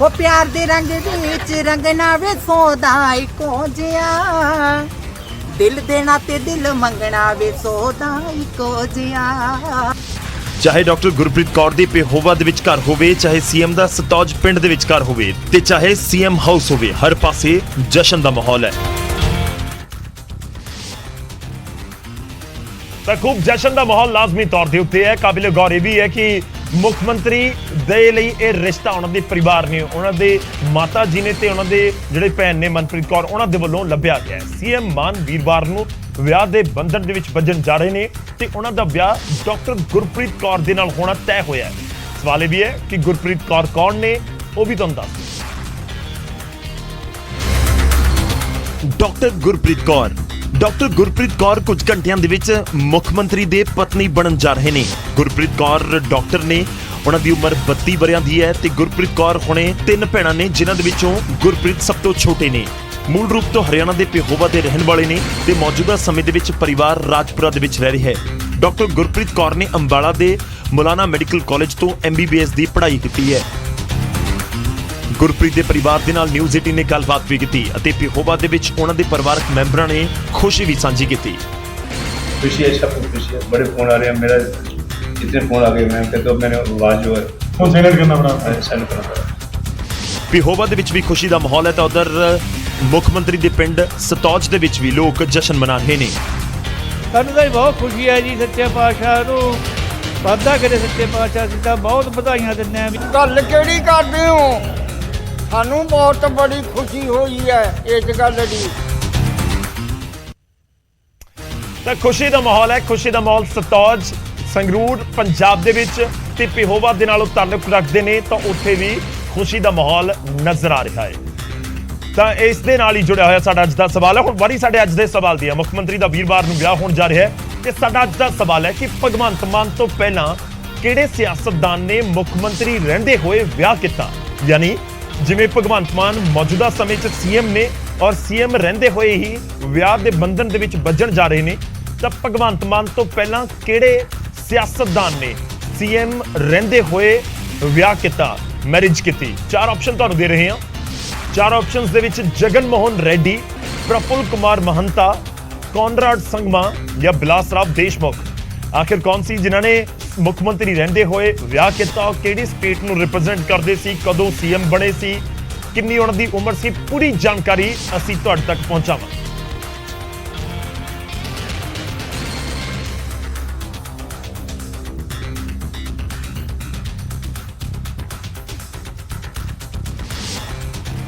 ਉਹ ਪਿਆਰ ਦੇ ਰੰਗ ਵਿੱਚ ਰੰਗਣਾ ਵੇ ਸੌਦਾ ਇੱਕੋ ਜਿਹਾ, ਦਿਲ ਦੇਣਾ ਤੇ ਦਿਲ ਮੰਗਣਾ ਵੇ ਸੌਦਾ ਇੱਕੋ ਜਿਹਾ। ਚਾਹੇ ਡਾਕਟਰ ਗੁਰਪ੍ਰੀਤ ਕੌਰ ਦੀ ਪੇਹੋਵਾ ਦੇ ਵਿੱਚ ਘਰ ਹੋਵੇ, ਚਾਹੇ ਸੀਐਮ ਦਾ ਸਤੌਜ ਪਿੰਡ ਦੇ ਵਿੱਚ ਘਰ ਹੋਵੇ ਤੇ ਚਾਹੇ ਸੀਐਮ ਹਾਊਸ ਹੋਵੇ, ਹਰ ਪਾਸੇ ਜਸ਼ਨ ਦਾ ਮਾਹੌਲ ਹੈ। ਤਾਂ ਖੂਬ ਜਸ਼ਨ ਦਾ ਮਾਹੌਲ ਲਾਜ਼ਮੀ ਤੌਰ ਦੇ ਉੱਤੇ ਹੈ। ਕਾਬਿਲ ਗੌਰ ਇਹ ਵੀ ਹੈ ਕਿ ਮੁੱਖ ਮੰਤਰੀ ਦੇ ਲਈ ਇਹ ਰਿਸ਼ਤਾ ਉਹਨਾਂ ਦੇ ਪਰਿਵਾਰ ਨੇ, ਉਹਨਾਂ ਦੇ ਮਾਤਾ ਜੀ ਨੇ ਤੇ ਉਹਨਾਂ ਦੇ ਜਿਹੜੇ ਭੈਣ ਨੇ ਮਨਪ੍ਰੀਤ ਕੌਰ, ਉਹਨਾਂ ਦੇ ਵੱਲੋਂ ਲੱਭਿਆ ਗਿਆ। ਸੀਐਮ ਮਾਨ ਵੀਰਵਾਰ ਨੂੰ ਵਿਆਹ ਦੇ ਬੰਧਨ ਦੇ ਵਿੱਚ ਬੱਝਣ ਜਾ ਰਹੇ ਨੇ ਤੇ ਉਹਨਾਂ ਦਾ ਵਿਆਹ ਡਾਕਟਰ ਗੁਰਪ੍ਰੀਤ ਕੌਰ ਦੇ ਨਾਲ ਹੋਣਾ ਤੈਅ ਹੋਇਆ ਹੈ। ਸਵਾਲ ਇਹ ਵੀ ਹੈ ਕਿ ਗੁਰਪ੍ਰੀਤ ਕੌਰ ਕੌਣ ਨੇ, ਉਹ ਵੀ ਤੁਹਾਨੂੰ ਦੱਸ ਦਿਓ। ਡਾਕਟਰ ਗੁਰਪ੍ਰੀਤ ਕੌਰ ਕੁਝ ਘੰਟਿਆਂ ਦੇ ਵਿੱਚ ਮੁੱਖ ਮੰਤਰੀ ਦੇ ਪਤਨੀ ਬਣਨ ਜਾ ਰਹੇ ਨੇ। ਗੁਰਪ੍ਰੀਤ ਕੌਰ ਡਾਕਟਰ ਨੇ, ਉਹਨਾਂ ਦੀ ਉਮਰ 32 ਵਰਿਆਂ ਦੀ ਹੈ ਤੇ ਗੁਰਪ੍ਰੀਤ ਕੌਰ ਹੁਣੇ 3 ਭੈਣਾਂ ਨੇ, ਜਿਨ੍ਹਾਂ ਦੇ ਵਿੱਚੋਂ ਗੁਰਪ੍ਰੀਤ ਸਭ ਤੋਂ ਛੋਟੇ ਨੇ। ਮੂਲ ਰੂਪ ਤੋਂ ਹਰਿਆਣਾ ਦੇ ਪੇਹੋਵਾ ਦੇ ਰਹਿਣ ਵਾਲੇ ਨੇ ਤੇ ਮੌਜੂਦਾ ਸਮੇਂ ਦੇ ਵਿੱਚ ਪਰਿਵਾਰ ਰਾਜਪੁਰਾ ਦੇ ਵਿੱਚ ਰਹਿ ਰਿਹਾ ਹੈ। ਡਾਕਟਰ ਗੁਰਪ੍ਰੀਤ ਕੌਰ ਨੇ ਅੰਬਾਲਾ ਦੇ ਮੌਲਾਨਾ ਮੈਡੀਕਲ ਕਾਲਜ ਤੋਂ MBBS ਦੀ ਪੜ੍ਹਾਈ ਕੀਤੀ ਹੈ। ਗੁਰਪ੍ਰੀਤ ਦੇ ਪਰਿਵਾਰ ਦੇ ਨਾਲ ਨਿਊਜ਼ 18 ਨੇ ਗੱਲਬਾਤ ਵੀ ਕੀਤੀ ਅਤੇ ਪੇਹੋਵਾ ਦੇ ਵਿੱਚ ਉਹਨਾਂ ਦੇ ਪਰਿਵਾਰਕ ਮੈਂਬਰਾਂ ਨੇ ਖੁਸ਼ੀ ਵੀ ਸਾਂਝੀ ਕੀਤੀ। खुशी है, सबको खुशी है। बड़े फोन आ रहे हैं, मेरा इतने फोन आ गए, मैं कहता हूँ मैंने आवाज जो है वो साइलेंट करना पड़ा। ਪੇਹੋਵਾ ਦੇ ਵਿੱਚ ਵੀ ਖੁਸ਼ੀ ਦਾ ਮਾਹੌਲ ਹੈ ਤਾਂ ਉਧਰ ਮੁੱਖ ਮੰਤਰੀ ਦੇ ਪਿੰਡ ਸਤੌਜ ਦੇ ਵਿੱਚ ਵੀ ਲੋਕ ਜਸ਼ਨ ਮਨਾ ਰਹੇ ਨੇ। ਸਾਨੂੰ ਤਾਂ ਬਹੁਤ ਖੁਸ਼ੀ ਹੈ ਜੀ, ਸੱਚੇ ਪਾਤਸ਼ਾਹ ਨੂੰ ਵਾਧਾ ਕਰੇ। ਸੱਚੇ ਪਾਤਸ਼ਾਹ ਸਿੱਧਾ ਬਹੁਤ ਵਧਾਈਆਂ ਦਿੰਦੇ ਆ। ਗੱਲ ਕਿਹੜੀ ਕਰਦੇ ਹੋ? ਸਾਨੂੰ ਬਹੁਤ ਬੜੀ ਖੁਸ਼ੀ ਹੋਈ ਹੈ ਇਸ ਗੱਲ ਦੀ। ਤਾਂ ਖੁਸ਼ੀ ਦਾ ਮਾਹੌਲ ਹੈ, ਖੁਸ਼ੀ ਦਾ ਮਾਹੌਲ ਸਤੌਜ ਸੰਗਰੂਰ ਪੰਜਾਬ ਦੇ ਵਿੱਚ ਤੇ ਪੇਹੋਵਾ ਦੇ ਨਾਲ ਤਾਲੁਕ ਰੱਖਦੇ ਨੇ ਤਾਂ ਉੱਥੇ ਵੀ ਖੁਸ਼ੀ ਦਾ ਮਾਹੌਲ ਨਜ਼ਰ ਆ ਰਿਹਾ ਹੈ। ਤਾਂ ਇਸ ਦੇ ਨਾਲ ਹੀ ਜੁੜਿਆ ਹੋਇਆ ਸਾਡਾ ਅੱਜ ਦਾ ਸਵਾਲ ਹੈ। ਹੁਣ ਵਾਰੀ ਸਾਡੇ ਅੱਜ ਦੇ ਸਵਾਲ ਦੀ ਹੈ। ਮੁੱਖ ਮੰਤਰੀ ਦਾ ਵੀਰਵਾਰ ਨੂੰ ਵਿਆਹ ਹੋਣ ਜਾ ਰਿਹਾ ਹੈ ਤੇ ਸਾਡਾ ਅੱਜ ਦਾ ਸਵਾਲ ਹੈ ਕਿ ਭਗਵੰਤ ਮਾਨ ਤੋਂ ਪਹਿਲਾਂ ਕਿਹੜੇ ਸਿਆਸਤਦਾਨ ਨੇ ਮੁੱਖ ਮੰਤਰੀ ਰਹਿੰਦੇ ਹੋਏ ਵਿਆਹ ਕੀਤਾ? ਯਾਨੀ ਜਿਵੇਂ ਭਗਵੰਤ ਮਾਨ ਮੌਜੂਦਾ ਸਮੇਂ 'ਚ ਸੀਐਮ ਨੇ ਔਰ ਸੀਐਮ ਰਹਿੰਦੇ ਹੋਏ ਹੀ ਵਿਆਹ ਦੇ ਬੰਧਨ ਦੇ ਵਿੱਚ ਬੱਝਣ ਜਾ ਰਹੇ ਨੇ, ਤਾਂ ਭਗਵੰਤ ਮਾਨ ਤੋਂ ਪਹਿਲਾਂ ਕਿਹੜੇ ਸਿਆਸਤਦਾਨ ਨੇ ਸੀਐਮ ਰਹਿੰਦੇ ਹੋਏ ਵਿਆਹ ਕੀਤਾ, ਮੈਰਿਜ ਕੀਤੀ? 4 ਆਪਸ਼ਨ ਤੁਹਾਨੂੰ ਦੇ ਰਹੇ ਹਾਂ। 4 ਆਪਸ਼ਨਸ ਦੇ ਵਿੱਚ ਜਗਨ ਮੋਹਨ ਰੈਡੀ, ਪ੍ਰਫੁੱਲ ਕੁਮਾਰ ਮਹੰਤਾ, ਕੌਨਰਾਡ ਸੰਗਮਾ ਜਾਂ ਬਿਲਾਸਰਾਵ ਦੇਸ਼ਮੁਖ। ਆਖਿਰ ਕੌਣ ਸੀ ਜਿਨ੍ਹਾਂ ਨੇ ਮੁੱਖ ਮੰਤਰੀ ਰਹਿੰਦੇ ਹੋਏ ਵਿਆਹ ਕੀਤਾ? ਕਿਹੜੀ ਸਟੇਟ ਨੂੰ ਰਿਪਰੈਜ਼ੈਂਟ ਕਰਦੇ ਸੀ? ਕਦੋਂ ਸੀਐਮ ਬਣੇ ਸੀ? ਕਿੰਨੀ ਉਹਨਾਂ ਦੀ ਉਮਰ ਸੀ? ਪੂਰੀ ਜਾਣਕਾਰੀ ਅਸੀਂ ਤੁਹਾਡੇ ਤੱਕ ਪਹੁੰਚਾਵਾਂਗੇ।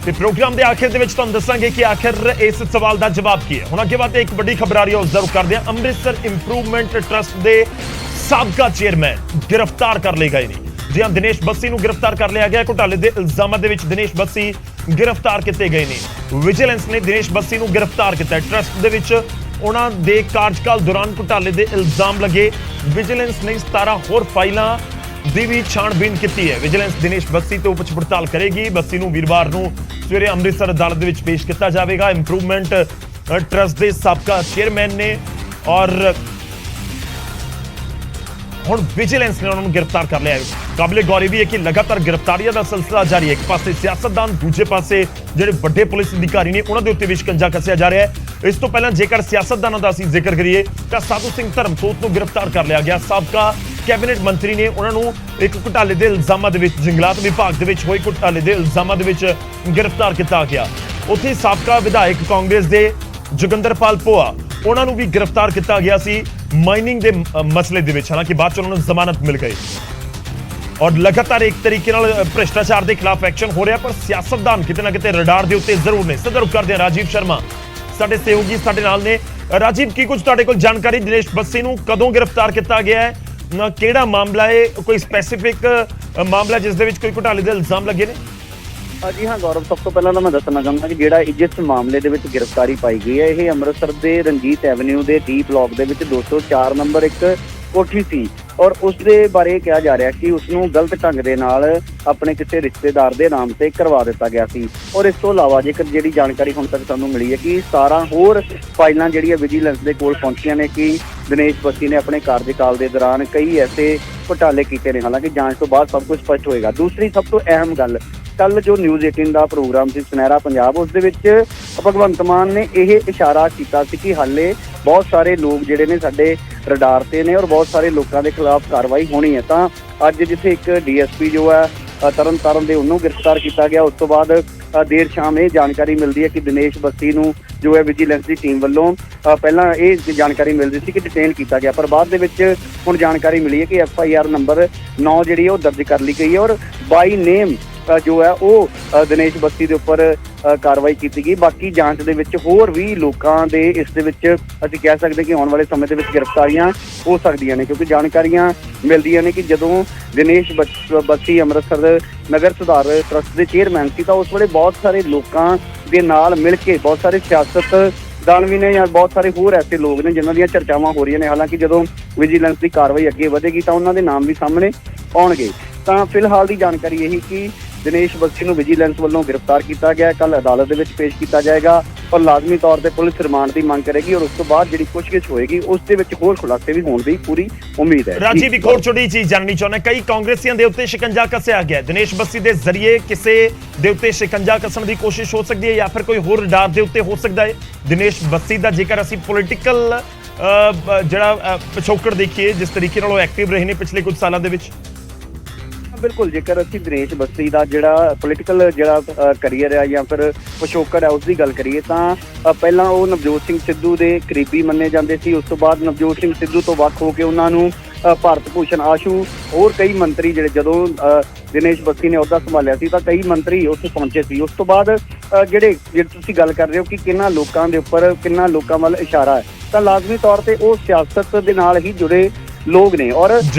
ਤੇ ਪ੍ਰੋਗਰਾਮ ਦੇ ਆਖਿਰ ਦੇ ਵਿੱਚ ਤੁਹਾਨੂੰ ਦੱਸਾਂਗੇ ਕਿ ਆਖਿਰ ਇਸ ਸਵਾਲ ਦਾ ਜਵਾਬ ਕੀ ਹੈ। ਹੁਣ ਅੱਗੇ ਬਾਤ ਇੱਕ ਵੱਡੀ ਖਬਰ ਆ ਰਹੀ ਹੈ, ਉਸ ਦਾ ਰੁਖ ਕਰਦੇ ਹਾਂ। ਅੰਮ੍ਰਿਤਸਰ ਇੰਪਰੂਵਮੈਂਟ ਟਰਸਟ ਦੇ ਸਾਬਕਾ ਚੇਅਰਮੈਨ ਗ੍ਰਿਫਤਾਰ ਕਰ ਲਏ ਗਏ ਨੇ। ਜੀ ਹਾਂ, ਦਿਨੇਸ਼ ਬੱਸੀ ਨੂੰ ਗ੍ਰਿਫਤਾਰ ਕਰ ਲਿਆ ਗਿਆ। ਘੁਟਾਲੇ ਦੇ ਇਲਜ਼ਾਮਾਂ ਦੇ ਵਿੱਚ ਦਿਨੇਸ਼ ਬੱਸੀ ਗ੍ਰਿਫਤਾਰ ਕੀਤੇ ਗਏ ਨੇ। ਵਿਜੀਲੈਂਸ ਨੇ ਦਿਨੇਸ਼ ਬੱਸੀ ਨੂੰ ਗ੍ਰਿਫਤਾਰ ਕੀਤਾ। ਟਰਸਟ ਦੇ ਵਿੱਚ ਉਹਨਾਂ ਦੇ ਕਾਰਜਕਾਲ ਦੌਰਾਨ ਘੁਟਾਲੇ ਦੇ ਇਲਜ਼ਾਮ ਲੱਗੇ। ਵਿਜੀਲੈਂਸ ਨੇ 17 ਹੋਰ ਫਾਈਲਾਂ ਦੀ ਵੀ ਛਾਣਬੀਨ ਕੀਤੀ ਹੈ। ਵਿਜੀਲੈਂਸ ਦਿਨੇਸ਼ ਬੱਸੀ ਤੋਂ ਪੁੱਛ ਪੜਤਾਲ ਕਰੇਗੀ। ਬੱਸੀ ਨੂੰ ਵੀਰਵਾਰ ਨੂੰ ਸਵੇਰੇ ਅੰਮ੍ਰਿਤਸਰ ਅਦਾਲਤ ਦੇ ਵਿੱਚ ਪੇਸ਼ ਕੀਤਾ ਜਾਵੇਗਾ। ਇੰਪਰੂਵਮੈਂਟ ਟਰਸਟ ਦੇ ਸਾਬਕਾ ਚੇਅਰਮੈਨ ਨੇ ਔਰ ਹੁਣ ਵਿਜੀਲੈਂਸ ਨੇ ਉਹਨਾਂ ਨੂੰ ਗ੍ਰਿਫਤਾਰ ਕਰ ਲਿਆ ਹੈ। ਕਾਬਿਲੇ ਗੌਰ ਵੀ ਹੈ ਕਿ ਲਗਾਤਾਰ ਗ੍ਰਿਫਤਾਰੀਆਂ ਦਾ ਸਿਲਸਿਲਾ ਜਾਰੀ ਹੈ। ਇੱਕ ਪਾਸੇ ਸਿਆਸਤਦਾਨ, ਦੂਜੇ ਪਾਸੇ ਜਿਹੜੇ ਵੱਡੇ ਪੁਲਿਸ ਅਧਿਕਾਰੀ ਨੇ ਉਹਨਾਂ ਦੇ ਉੱਤੇ ਵੀ ਸ਼ਿਕੰਜਾ ਕੱਸਿਆ ਜਾ ਰਿਹਾ ਹੈ। ਇਸ ਤੋਂ ਪਹਿਲਾਂ ਜੇਕਰ ਸਿਆਸਤਦਾਨਾਂ ਦਾ ਅਸੀਂ ਜ਼ਿਕਰ ਕਰੀਏ ਤਾਂ ਸਾਧੂ ਸਿੰਘ ਧਰਮਸੋਤ ਨੂੰ ਗ੍ਰਿਫਤਾਰ ਕਰ ਲਿਆ ਗਿਆ। ਸਾਬਕਾ ਕੈਬਨਿਟ ਮੰਤਰੀ ਨੇ ਉਹਨਾਂ ਨੂੰ ਇੱਕ ਘੁਟਾਲੇ ਦੇ ਇਲਜ਼ਾਮਾਂ ਦੇ ਵਿੱਚ, ਜੰਗਲਾਤ ਵਿਭਾਗ ਦੇ ਵਿੱਚ ਹੋਏ ਘੁਟਾਲੇ ਦੇ ਇਲਜ਼ਾਮਾਂ ਦੇ ਵਿੱਚ ਗ੍ਰਿਫਤਾਰ ਕੀਤਾ ਗਿਆ। ਉੱਥੇ ਸਾਬਕਾ ਵਿਧਾਇਕ ਕਾਂਗਰਸ ਦੇ ਜੋਗਿੰਦਰਪਾਲ ਭੋਆ, ਉਹਨਾਂ ਨੂੰ ਵੀ ਗ੍ਰਿਫਤਾਰ ਕੀਤਾ ਗਿਆ ਸੀ ਮਾਈਨਿੰਗ ਦੇ ਮਸਲੇ ਦੇ ਵਿੱਚ। ਹਾਲਾਂਕਿ ਬਾਅਦ ਚ ਉਹਨਾਂ ਨੂੰ ਜ਼ਮਾਨਤ ਮਿਲ ਗਈ ਔਰ ਲਗਾਤਾਰ ਇੱਕ ਤਰੀਕੇ ਨਾਲ ਭ੍ਰਿਸ਼ਟਾਚਾਰ ਦੇ ਖਿਲਾਫ ਐਕਸ਼ਨ ਹੋ ਰਿਹਾ, ਪਰ ਸਿਆਸਤਦਾਨ ਕਿਤੇ ਨਾ ਕਿਤੇ ਰਡਾਰ ਦੇ ਉੱਤੇ ਜ਼ਰੂਰ ਨੇ। ਸਦਰ ਕਰਦੇ ਹਾਂ ਰਾਜੀਵ ਸ਼ਰਮਾ, ਸਾਡੇ ਸਹਿਯੋਗੀ ਸਾਡੇ ਨਾਲ ਨੇ। ਰਾਜੀਵ, ਕੀ ਕੁਝ ਤੁਹਾਡੇ ਕੋਲ ਜਾਣਕਾਰੀ? ਦਿਨੇਸ਼ ਬੱਸੀ ਨੂੰ ਕਦੋਂ ਗ੍ਰਿਫਤਾਰ ਕੀਤਾ ਗਿਆ ਹੈ? ਕਿਹੜਾ ਮਾਮਲਾ ਹੈ? ਕੋਈ ਸਪੈਸੀਫਿਕ ਮਾਮਲਾ ਜਿਸ ਦੇ ਵਿੱਚ ਕੋਈ ਘੁਟਾਲੇ ਦੇ ਇਲਜ਼ਾਮ ਲੱਗੇ ਨੇ? ਜੀ ਹਾਂ ਗੌਰਵ, ਸਭ ਤੋਂ ਪਹਿਲਾਂ ਤਾਂ ਮੈਂ ਦੱਸਣਾ ਚਾਹੁੰਦਾ ਕਿ ਜਿਹੜਾ ਜਿਸ ਮਾਮਲੇ ਦੇ ਵਿੱਚ ਗ੍ਰਿਫਤਾਰੀ ਪਾਈ ਗਈ ਹੈ, ਇਹ ਅੰਮ੍ਰਿਤਸਰ ਦੇ ਰਣਜੀਤ ਐਵਨਿਊ ਦੇ ਡੀ ਬਲਾਕ ਦੇ ਵਿੱਚ 204 ਨੰਬਰ ਇੱਕ ਕੋਠੀ ਸੀ ਔਰ ਉਸ ਦੇ ਬਾਰੇ ਕਿਹਾ ਜਾ ਰਿਹਾ ਕਿ ਉਸ ਨੂੰ ਗਲਤ ਢੰਗ ਦੇ ਨਾਲ ਆਪਣੇ ਕਿਸੇ ਰਿਸ਼ਤੇਦਾਰ ਦੇ ਨਾਮ ਤੇ ਕਰਵਾ ਦਿੱਤਾ ਗਿਆ ਸੀ। ਔਰ ਇਸ ਤੋਂ ਇਲਾਵਾ ਜੇਕਰ ਜਿਹੜੀ ਜਾਣਕਾਰੀ ਹੁਣ ਤੱਕ ਸਾਨੂੰ ਮਿਲੀ ਹੈ ਕਿ 17 ਹੋਰ ਫਾਈਲਾਂ ਜਿਹੜੀਆਂ ਵਿਜੀਲੈਂਸ ਦੇ ਕੋਲ ਪਹੁੰਚੀਆਂ ਨੇ ਕਿ ਦਿਨੇਸ਼ ਬੱਸੀ ਨੇ ਆਪਣੇ ਕਾਰਜਕਾਲ ਦੇ ਦੌਰਾਨ ਕਈ ਐਸੇ ਘੁਟਾਲੇ ਕੀਤੇ ਨੇ। ਹਾਲਾਂਕਿ ਜਾਂਚ ਤੋਂ ਬਾਅਦ ਸਭ ਕੁਝ ਸਪਸ਼ਟ ਹੋਏਗਾ। ਦੂਸਰੀ ਸਭ ਤੋਂ ਅਹਿਮ ਗੱਲ, ਕੱਲ ਜੋ ਨਿਊਜ਼ 18 ਦਾ ਪ੍ਰੋਗਰਾਮ ਸੀ ਸੁਨਹਿਰਾ ਪੰਜਾਬ, ਉਸ ਦੇ ਵਿੱਚ ਭਗਵੰਤ ਮਾਨ ਨੇ ਇਹ ਇਸ਼ਾਰਾ ਕੀਤਾ ਸੀ ਕਿ ਹਾਲੇ ਬਹੁਤ ਸਾਰੇ ਲੋਕ ਜਿਹੜੇ ਨੇ ਸਾਡੇ ਰਡਾਰ ਤੇ ਨੇ ਔਰ ਬਹੁਤ ਸਾਰੇ ਲੋਕਾਂ ਦੇ ਖਿਲਾਫ ਕਾਰਵਾਈ ਹੋਣੀ ਹੈ। ਤਾਂ ਅੱਜ ਜਿੱਥੇ ਇੱਕ ਡੀਐਸਪੀ ਜੋ ਹੈ ਤਰਨਤਾਰਨ ਦੇ, ਉਹਨੂੰ ਗ੍ਰਿਫਤਾਰ ਕੀਤਾ ਗਿਆ। ਉਸ ਤੋਂ ਬਾਅਦ ਦੇਰ ਸ਼ਾਮ ਇਹ ਜਾਣਕਾਰੀ ਮਿਲਦੀ ਹੈ ਕਿ ਦਿਨੇਸ਼ ਬੱਸੀ ਨੂੰ ਜੋ ਹੈ ਵਿਜੀਲੈਂਸ ਦੀ ਟੀਮ ਵੱਲੋਂ ਪਹਿਲਾਂ ਇਹ ਜਾਣਕਾਰੀ ਮਿਲਦੀ ਸੀ ਕਿ ਡਿਟੇਨ ਕੀਤਾ ਗਿਆ, ਪਰ ਬਾਅਦ ਦੇ ਵਿੱਚ ਹੁਣ ਜਾਣਕਾਰੀ ਮਿਲੀ ਹੈ ਕਿ FIR ਨੰਬਰ 9 ਜਿਹੜੀ ਹੈ ਉਹ ਦਰਜ ਕਰ ਲਈ ਗਈ ਹੈ ਔਰ ਬਾਈ ਨੇਮ ਜੋ ਹੈ ਉਹ ਦਿਨੇਸ਼ ਬੱਸੀ ਦੇ ਉੱਪਰ ਕਾਰਵਾਈ ਕੀਤੀ ਗਈ। ਬਾਕੀ ਜਾਂਚ ਦੇ ਵਿੱਚ ਹੋਰ ਵੀ ਲੋਕਾਂ ਦੇ ਇਸ ਦੇ ਵਿੱਚ ਅਸੀਂ ਕਹਿ ਸਕਦੇ ਕਿ ਆਉਣ ਵਾਲੇ ਸਮੇਂ ਦੇ ਵਿੱਚ ਗ੍ਰਿਫਤਾਰੀਆਂ ਹੋ ਸਕਦੀਆਂ ਨੇ, ਕਿਉਂਕਿ ਜਾਣਕਾਰੀਆਂ ਮਿਲਦੀਆਂ ਨੇ ਕਿ ਜਦੋਂ ਦਿਨੇਸ਼ ਬੱਸੀ ਅੰਮ੍ਰਿਤਸਰ ਨਗਰ ਸੁਧਾਰ ਟਰਸਟ ਦੇ ਚੇਅਰਮੈਨ ਸੀ ਤਾਂ ਉਸ ਵੇਲੇ ਬਹੁਤ ਸਾਰੇ ਲੋਕਾਂ ਦੇ ਨਾਲ ਮਿਲ ਕੇ ਬਹੁਤ ਸਾਰੇ ਸਿਆਸਤਦਾਨ ਵੀ ਨੇ ਜਾਂ ਬਹੁਤ ਸਾਰੇ ਹੋਰ ਐਸੇ ਲੋਕ ਨੇ ਜਿਨ੍ਹਾਂ ਦੀਆਂ ਚਰਚਾਵਾਂ ਹੋ ਰਹੀਆਂ ਨੇ। ਹਾਲਾਂਕਿ ਜਦੋਂ ਵਿਜੀਲੈਂਸ ਦੀ ਕਾਰਵਾਈ ਅੱਗੇ ਵਧੇਗੀ ਤਾਂ ਉਹਨਾਂ ਦੇ ਨਾਮ ਵੀ ਸਾਹਮਣੇ ਆਉਣਗੇ। ਤਾਂ ਫਿਲਹਾਲ ਦੀ ਜਾਣਕਾਰੀ ਇਹੀ ਕਿ ਦਿਨੇਸ਼ ਬੱਸੀ ਨੂੰ ਵਿਜੀਲੈਂਸ ਵੱਲੋਂ ਗ੍ਰਿਫਤਾਰ ਕੀਤਾ ਗਿਆ, ਕੱਲ ਅਦਾਲਤ ਦੇ ਵਿੱਚ ਪੇਸ਼ ਕੀਤਾ ਜਾਏਗਾ ਔਰ ਲਾਜ਼ਮੀ ਤੌਰ ਤੇ ਪੁਲਿਸ ਰਿਮਾਂਡ ਦੀ ਮੰਗ ਕਰੇਗੀ ਔਰ ਉਸ ਤੋਂ ਬਾਅਦ ਜਿਹੜੀ ਪੁੱਛਗਿੱਛ ਹੋਏਗੀ ਉਸ ਦੇ ਵਿੱਚ ਹੋਰ ਖੁਲਾਸੇ ਵੀ ਹੋਣ ਦੀ ਪੂਰੀ ਉਮੀਦ ਹੈ। ਰਾਜੀਵ, ਇੱਕ ਹੋਰ ਛੋਟੀ ਚੀਜ਼ ਜਾਣਨੀ ਚਾਹੁੰਦਾ, ਕਈ ਕਾਂਗਰਸੀਆਂ ਦੇ ਉੱਤੇ ਸ਼ਿਕੰਜਾ ਕੱਸਿਆ ਗਿਆ। ਦਿਨੇਸ਼ ਬੱਸੀ ਦੇ ਜ਼ਰੀਏ ਕਿਸੇ ਦੇ ਉੱਤੇ ਸ਼ਿਕੰਜਾ ਕੱਸਣ ਦੀ ਕੋਸ਼ਿਸ਼ ਹੋ ਸਕਦੀ ਹੈ ਜਾਂ ਫਿਰ ਕੋਈ ਹੋਰ ਰਡਾਰ ਦੇ ਉੱਤੇ ਹੋ ਸਕਦਾ ਹੈ ਦਿਨੇਸ਼ ਬੱਸੀ ਦਾ? ਜੇਕਰ ਅਸੀਂ ਪੋਲੀਟੀਕਲ ਜਿਹੜਾ ਪਿਛੋਕੜ ਦੇਖੀਏ, ਜਿਸ ਤਰੀਕੇ ਨਾਲ ਉਹ ਐਕਟਿਵ ਰਹੇ ਨੇ ਪਿਛਲੇ ਕੁਝ ਸਾਲਾਂ ਦੇ ਵਿੱਚ। ਬਿਲਕੁਲ, ਜੇਕਰ ਅਸੀਂ ਦਿਨੇਸ਼ ਬੱਸੀ ਦਾ ਜਿਹੜਾ ਪੋਲੀਟੀਕਲ ਜਿਹੜਾ ਕਰੀਅਰ ਹੈ ਜਾਂ ਫਿਰ ਪਿਛੋਕੜ ਹੈ ਉਸ ਦੀ ਗੱਲ ਕਰੀਏ ਤਾਂ ਪਹਿਲਾਂ ਉਹ ਨਵਜੋਤ ਸਿੰਘ ਸਿੱਧੂ ਦੇ ਕਰੀਬੀ ਮੰਨੇ ਜਾਂਦੇ ਸੀ। ਉਸ ਤੋਂ ਬਾਅਦ ਨਵਜੋਤ ਸਿੰਘ ਸਿੱਧੂ ਤੋਂ ਵੱਖ ਹੋ ਕੇ ਉਹਨਾਂ ਨੂੰ ਭਾਰਤ ਭੂਸ਼ਣ ਆਸ਼ੂ ਹੋਰ ਕਈ ਮੰਤਰੀ ਜਿਹੜੇ ਜਦੋਂ ਦਿਨੇਸ਼ ਬੱਸੀ ਨੇ ਅਹੁਦਾ ਸੰਭਾਲਿਆ ਸੀ ਤਾਂ ਕਈ ਮੰਤਰੀ ਉੱਥੇ ਪਹੁੰਚੇ ਸੀ। ਉਸ ਤੋਂ ਬਾਅਦ ਜਿਹੜੇ ਤੁਸੀਂ ਗੱਲ ਕਰ ਰਹੇ ਹੋ ਕਿ ਕਿੰਨਾ ਲੋਕਾਂ ਦੇ ਉੱਪਰ, ਕਿੰਨਾ ਲੋਕਾਂ ਵੱਲ ਇਸ਼ਾਰਾ ਹੈ, ਤਾਂ ਲਾਜ਼ਮੀ ਤੌਰ ਤੇ ਉਹ ਸਿਆਸਤ ਦੇ ਨਾਲ ਹੀ ਜੁੜੇ ਲੋਕ ਨੇ ਔਰ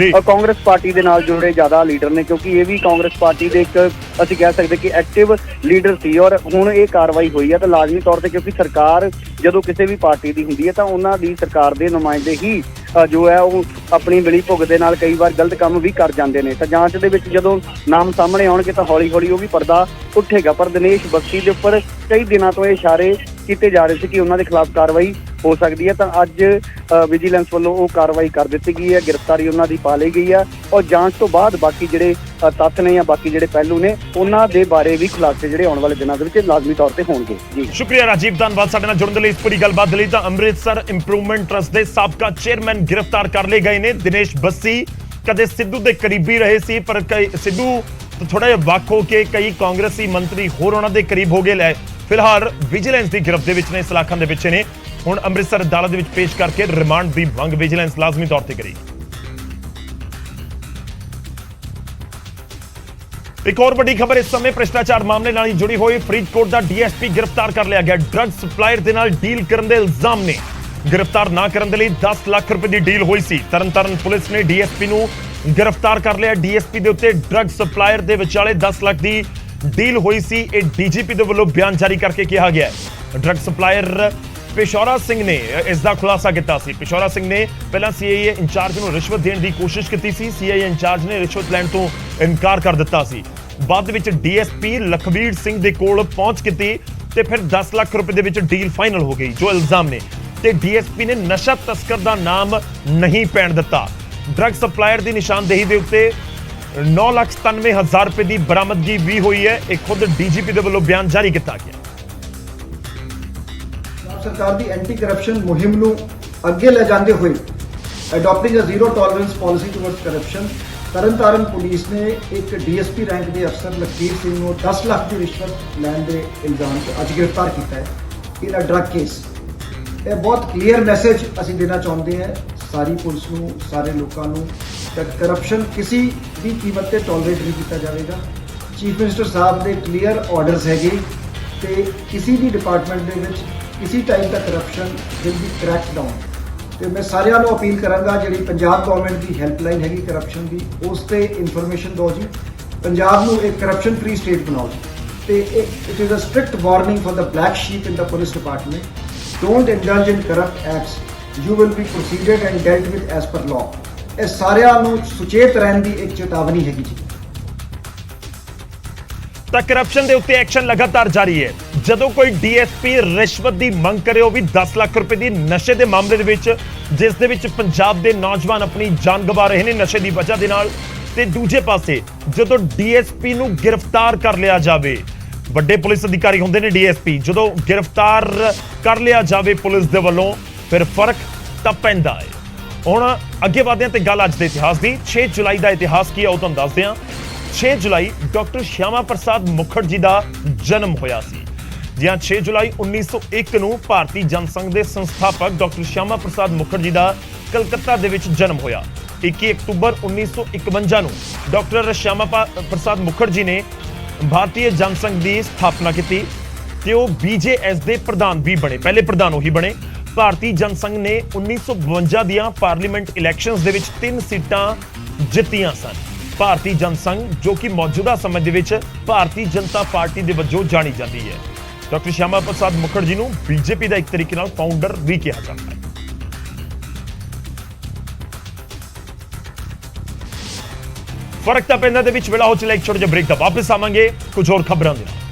ਕਾਂਗਰਸ ਪਾਰਟੀ ਦੇ ਨਾਲ ਜੁੜੇ ਜ਼ਿਆਦਾ ਲੀਡਰ ਨੇ, ਕਿਉਂਕਿ ਇਹ ਵੀ ਕਾਂਗਰਸ ਪਾਰਟੀ ਦੇ ਇੱਕ ਅਸੀਂ ਕਹਿ ਸਕਦੇ ਕਿ ਐਕਟਿਵ ਲੀਡਰ ਸੀ ਔਰ ਹੁਣ ਇਹ ਕਾਰਵਾਈ ਹੋਈ ਹੈ ਤਾਂ ਲਾਜ਼ਮੀ ਤੌਰ ਤੇ, ਕਿਉਂਕਿ ਸਰਕਾਰ ਜਦੋਂ ਕਿਸੇ ਵੀ ਪਾਰਟੀ ਦੀ ਹੁੰਦੀ ਹੈ ਤਾਂ ਉਹਨਾਂ ਦੀ ਸਰਕਾਰ ਦੇ ਨੁਮਾਇੰਦੇ ਹੀ ਜੋ ਹੈ ਉਹ ਆਪਣੀ ਮਿਲੀ ਭੁਗਤ ਦੇ ਨਾਲ ਕਈ ਵਾਰ ਗਲਤ ਕੰਮ ਵੀ ਕਰ ਜਾਂਦੇ ਨੇ। ਤਾਂ ਜਾਂਚ ਦੇ ਵਿੱਚ ਜਦੋਂ ਨਾਮ ਸਾਹਮਣੇ ਆਉਣਗੇ ਤਾਂ ਹੌਲੀ ਹੌਲੀ ਉਹ ਵੀ ਪਰਦਾ ਉੱਠੇਗਾ। ਪਰ ਦਿਨੇਸ਼ ਬੱਸੀ ਦੇ ਉੱਪਰ ਕਈ ਦਿਨਾਂ ਤੋਂ ਇਹ ਇਸ਼ਾਰੇ ਕੀਤੇ ਜਾ ਰਹੇ ਸੀ ਕਿ ਉਹਨਾਂ ਦੇ ਖਿਲਾਫ ਕਾਰਵਾਈ ਹੋ ਸਕਦੀ ਹੈ, ਤਾਂ ਅੱਜ ਵਿਜੀਲੈਂਸ ਵੱਲੋਂ ਉਹ ਕਾਰਵਾਈ ਕਰ ਦਿੱਤੀ ਗਈ ਹੈ, ਗ੍ਰਿਫਤਾਰੀ ਉਹਨਾਂ ਦੀ ਪਾ ਲਈ ਗਈ ਹੈ ਔਰ ਜਾਂਚ ਤੋਂ ਬਾਅਦ ਬਾਕੀ ਜਿਹੜੇ ਤੱਥ ਨੇ ਜਾਂ ਬਾਕੀ ਜਿਹੜੇ ਪਹਿਲੂ ਨੇ ਉਹਨਾਂ ਦੇ ਬਾਰੇ ਵੀ ਖੁਲਾਸੇ ਜਿਹੜੇ ਆਉਣ ਵਾਲੇ ਦਿਨਾਂ ਦੇ ਵਿੱਚ ਲਾਜ਼ਮੀ ਤੌਰ ਤੇ ਹੋਣਗੇ। ਜੀ ਸ਼ੁਕਰੀਆ ਰਾਜੀਵ, ਧੰਨਵਾਦ ਸਾਡੇ ਨਾਲ ਜੁੜਨ ਦੇ ਲਈ। ਇਸ ਪੂਰੀ ਗੱਲਬਾਤ ਦੇ ਲਈ ਤਾਂ ਅੰਮ੍ਰਿਤਸਰ ਇੰਪਰੂਵਮੈਂਟ ਟਰਸਟ ਦੇ ਸਾਬਕਾ ਚੇਅਰਮੈਨ ਗ੍ਰਿਫਤਾਰ ਕਰ ਲਏ ਗਏ ਨੇ। ਦਿਨੇਸ਼ ਬੱਸੀ ਕਦੇ ਸਿੱਧੂ ਦੇ ਕਰੀਬੀ ਰਹੇ ਸੀ, ਪਰ ਸਿੱਧੂ ਥੋੜਾ ਜਿਹਾ ਵੱਖ ਹੋ ਕੇ ਕਈ ਕਾਂਗਰਸੀ ਮੰਤਰੀ ਹੋਰ ਉਹਨਾਂ ਦੇ ਕਰੀਬ ਹੋ ਗਏ। ਲੈ ਫਿਲਹਾਲ ਵਿਜੀਲੈਂਸ ਦੀ ਗਿਰਫਤ ਦੇ ਵਿੱਚ ਨੇ, ਸਲਾਖਾਂ ਦੇ ਵਿੱਚ ਨੇ। ਹੁਣ ਅੰਮ੍ਰਿਤਸਰ ਅਦਾਲਤ ਦੇ ਵਿੱਚ ਪੇਸ਼ ਕਰਕੇ ਰਿਮਾਂਡ ਦੀ ਮੰਗ ਵਿਜੀਲੈਂਸ ਲਾਜ਼ਮੀ ਤੌਰ ਤੇ ਕਰੇਗੀ। ਇੱਕ ਹੋਰ ਵੱਡੀ ਖਬਰ ਇਸ ਸਮੇਂ ਭ੍ਰਿਸ਼ਟਾਚਾਰ ਮਾਮਲੇ ਨਾਲ ਹੀ ਜੁੜੀ ਹੋਈ। ਫਰੀਦਕੋਟ ਦਾ ਡੀਐਸਪੀ ਗ੍ਰਿਫਤਾਰ ਕਰ ਲਿਆ ਗਿਆ। ਡਰੱਗ ਸਪਲਾਇਰ ਦੇ ਨਾਲ ਡੀਲ ਕਰਨ ਦੇ ਇਲਜ਼ਾਮ ਨੇ। ਗ੍ਰਿਫਤਾਰ ਨਾ ਕਰਨ ਦੇ ਲਈ 10 ਲੱਖ ਰੁਪਏ ਦੀ ਡੀਲ ਹੋਈ ਸੀ। ਤਰਨਤਾਰਨ ਪੁਲਿਸ ਨੇ ਡੀਐਸਪੀ ਨੂੰ ਗ੍ਰਿਫਤਾਰ ਕਰ ਲਿਆ। ਡੀਐਸਪੀ ਦੇ ਉੱਤੇ ਡਰੱਗ ਸਪਲਾਇਰ ਦੇ ਵਿਚਾਲੇ 10 ਲੱਖ ਦੀ ਡੀਲ ਹੋਈ ਸੀ। ਇਹ ਡੀਜੀਪੀ ਦੇ ਵੱਲੋਂ ਬਿਆਨ ਜਾਰੀ ਕਰਕੇ ਕਿਹਾ ਗਿਆ ਹੈ। ਡਰੱਗ ਸਪਲਾਇਰ ਪਿਸ਼ੌਰਾ ਸਿੰਘ ਨੇ ਇਸ ਦਾ ਖੁਲਾਸਾ ਕੀਤਾ ਸੀ। ਪਿਸ਼ੌਰਾ ਸਿੰਘ ਨੇ ਪਹਿਲਾਂ ਸੀਆਈਏ ਇੰਚਾਰਜ ਨੂੰ ਰਿਸ਼ਵਤ ਦੇਣ ਦੀ ਕੋਸ਼ਿਸ਼ ਕੀਤੀ ਸੀ। ਸੀਆਈਏ ਇੰਚਾਰਜ ਨੇ ਰਿਸ਼ਵਤ ਲੈਣ ਤੋਂ ਇਨਕਾਰ ਕਰ ਦਿੱਤਾ ਸੀ। ਬਾਅਦ ਵਿੱਚ ਡੀਐਸਪੀ ਲਖਬੀਰ ਸਿੰਘ ਦੇ ਕੋਲ ਪਹੁੰਚ ਕੀਤੀ ਤੇ ਫਿਰ 10 ਲੱਖ ਰੁਪਏ ਦੇ ਵਿੱਚ ਡੀਲ ਫਾਈਨਲ ਹੋ ਗਈ ਜੋ ਇਲਜ਼ਾਮ ਨੇ। ਤੇ ਡੀਐਸਪੀ ਨੇ ਨਸ਼ਾ ਤਸਕਰ ਦਾ ਨਾਮ ਨਹੀਂ ਪੈਣ ਦਿੱਤਾ। ਡਰੱਗ ਸਪਲਾਇਰ ਦੀ ਨਿਸ਼ਾਨਦੇਹੀ ਦੇ ਉੱਤੇ 9,97,000 ਰੁਪਏ ਦੀ ਬਰਾਮਦਗੀ ਵੀ ਹੋਈ ਹੈ। ਇਹ ਖੁਦ ਡੀਜੀਪੀ ਦੇ ਵੱਲੋਂ ਬਿਆਨ ਜਾਰੀ ਕੀਤਾ ਗਿਆ। ਸਰਕਾਰ ਦੀ ਐਂਟੀ ਕਰਪਸ਼ਨ ਮੁਹਿੰਮ ਨੂੰ ਅੱਗੇ ਲੈ ਜਾਂਦੇ ਹੋਏ adapting a zero tolerance policy towards corruption Tarn Taran police ਨੇ ਇੱਕ ਡੀਐਸਪੀ ਰੈਂਕ ਦੇ ਅਫਸਰ ਲਖਬੀਰ ਸਿੰਘ ਨੂੰ 10 ਲੱਖ ਦੀ ਰਿਸ਼ਵਤ ਲੈਣ ਦੇ ਇਲਜ਼ਾਮ 'ਚ ਅੱਜ ਗ੍ਰਿਫਤਾਰ ਕੀਤਾ ਹੈ ਇਨ ਅ ਡਰੱਗ ਕੇਸ। ਇਹ ਬਹੁਤ ਕਲੀਅਰ ਮੈਸੇਜ ਅਸੀਂ ਦੇਣਾ ਚਾਹੁੰਦੇ ਹਾਂ ਸਾਰੀ ਪੁਲਿਸ ਨੂੰ, ਸਾਰੇ ਲੋਕਾਂ ਨੂੰ ਕਿ ਕਰਪਸ਼ਨ ਕਿਸੇ ਵੀ ਕੀਮਤ ਤੇ ਟੋਲਰੇਟ ਨਹੀਂ ਕੀਤਾ ਜਾਵੇਗਾ। ਚੀਫ ਮਿਨਿਸਟਰ ਸਾਹਿਬ ਦੇ ਕਲੀਅਰ ਆਰਡਰਸ ਹੈਗੇ ਤੇ ਕਿਸੇ ਵੀ ਡਿਪਾਰਟਮੈਂਟ ਦੇ ਵਿੱਚ ਕਿਸੇ type the corruption will be correct down. ਤੇ ਮੈਂ ਸਾਰਿਆਂ ਨੂੰ ਅਪੀਲ ਕਰਾਂਗਾ ਜਿਹੜੀ ਪੰਜਾਬ ਗਵਰਨਮੈਂਟ ਦੀ ਹੈਲਪਲਾਈਨ ਹੈਗੀ ਕਰਪਸ਼ਨ ਦੀ ਉਸ ਤੇ ਇਨਫੋਰਮੇਸ਼ਨ ਦਿਓ ਜੀ। ਪੰਜਾਬ ਨੂੰ ਇੱਕ ਕਰਪਸ਼ਨ ਫ੍ਰੀ ਸਟੇਟ ਬਣਾਓ ਜੀ। ਤੇ it is a strict warning for the black sheep in the police department. Don't indulge in corrupt acts, you will be proceeded and dealt with as per law. ਇਹ ਸਾਰਿਆਂ ਨੂੰ ਸੁਚੇਤ ਰਹਿਣ ਦੀ ਇੱਕ ਚੇਤਾਵਨੀ ਹੈਗੀ ਜੀ। ਤਾਂ ਕਰਪਸ਼ਨ ਦੇ ਉੱਤੇ ਐਕਸ਼ਨ ਲਗਾਤਾਰ ਜਾਰੀ ਹੈ। ਜਦੋਂ ਕੋਈ ਡੀਐਸਪੀ ਰਿਸ਼ਵਤ ਦੀ ਮੰਗ ਕਰੇ ਉਹ ਵੀ 10 ਲੱਖ ਰੁਪਏ ਦੀ ਨਸ਼ੇ ਦੇ ਮਾਮਲੇ ਦੇ ਵਿੱਚ, ਜਿਸ ਦੇ ਵਿੱਚ ਪੰਜਾਬ ਦੇ ਨੌਜਵਾਨ ਆਪਣੀ ਜਾਨ ਗਵਾ ਰਹੇ ਨੇ ਨਸ਼ੇ ਦੀ ਵਜ੍ਹਾ ਦੇ ਨਾਲ। ਤੇ ਦੂਜੇ ਪਾਸੇ ਜਦੋਂ ਡੀਐਸਪੀ ਨੂੰ ਗ੍ਰਿਫਤਾਰ ਕਰ ਲਿਆ ਜਾਵੇ, ਵੱਡੇ ਪੁਲਿਸ ਅਧਿਕਾਰੀ ਹੁੰਦੇ ਨੇ ਡੀਐਸਪੀ, ਜਦੋਂ ਗ੍ਰਿਫਤਾਰ ਕਰ ਲਿਆ ਜਾਵੇ ਪੁਲਿਸ ਦੇ ਵੱਲੋਂ ਫਿਰ ਫਰਕ ਤਾਂ ਪੈਂਦਾ ਹੈ। ਹੁਣ ਅੱਗੇ ਵਧਦੇ ਹਾਂ ਤੇ ਗੱਲ ਅੱਜ ਦੇ ਇਤਿਹਾਸ ਦੀ। 6 ਜੁਲਾਈ ਦਾ ਇਤਿਹਾਸ ਕੀ ਹੈ ਉਹ ਤੁਹਾਨੂੰ ਦੱਸਦੇ ਹਾਂ। 6 ਜੁਲਾਈ ਡਾਕਟਰ ਸ਼ਿਆਮਾ ਪ੍ਰਸਾਦ ਮੁਖਰਜੀ ਦਾ ਜਨਮ ਹੋਇਆ ਸੀ। ਜੀ ਹਾਂ, 6 ਜੁਲਾਈ 1901 ਨੂੰ ਭਾਰਤੀ ਜਨਸੰਘ ਦੇ ਸੰਸਥਾਪਕ ਡਾਕਟਰ ਸ਼ਿਆਮਾ ਪ੍ਰਸਾਦ ਮੁਖਰਜੀ ਦਾ ਕਲਕੱਤਾ ਦੇ ਵਿੱਚ ਜਨਮ ਹੋਇਆ। 21 ਅਕਤੂਬਰ 1951 ਨੂੰ ਡਾਕਟਰ ਸ਼ਿਆਮਾ ਪ੍ਰਸਾਦ ਮੁਖਰਜੀ ਨੇ ਭਾਰਤੀ ਜਨਸੰਘ ਦੀ ਸਥਾਪਨਾ ਕੀਤੀ ਤੇ ਉਹ ਬੀਜੇਐਸ ਦੇ ਪ੍ਰਧਾਨ ਵੀ ਬਣੇ, ਪਹਿਲੇ ਪ੍ਰਧਾਨ ਉਹੀ ਬਣੇ। ਭਾਰਤੀ ਜਨਸੰਘ ਨੇ 1952 ਦੀਆਂ ਪਾਰਲੀਮੈਂਟ ਇਲੈਕਸ਼ਨਸ ਦੇ ਵਿੱਚ 3 ਸੀਟਾਂ ਜਿੱਤੀਆਂ ਸਨ। ਭਾਰਤੀ ਜਨਸੰਘ ਜੋ ਕਿ ਮੌਜੂਦਾ ਸਮੇਂ ਦੇ ਵਿੱਚ ਭਾਰਤੀ ਜਨਤਾ ਪਾਰਟੀ ਦੇ ਵਜੋਂ ਜਾਣੀ ਜਾਂਦੀ ਹੈ। ਡਾਕਟਰ ਸ਼ਿਆਮਾ ਪ੍ਰਸਾਦ ਮੁਖਰਜੀ ਨੂੰ ਬੀਜੇਪੀ ਦਾ ਇੱਕ ਤਰੀਕੇ ਨਾਲ ਫਾਊਂਡਰ ਵੀ ਕਿਹਾ ਜਾਂਦਾ ਹੈ। ਫਰਕ ਤਾਂ ਪੈਂਦਾ ਦੇ ਵਿੱਚ ਵੇਲਾ ਹੋ ਚਲਾ ਇੱਕ ਛੋਟੇ ਜਿਹੇ ਬ੍ਰੇਕ ਦਾ, ਵਾਪਸ ਆਵਾਂਗੇ ਕੁਝ ਹੋਰ ਖਬਰਾਂ ਦੇ ਨਾਲ।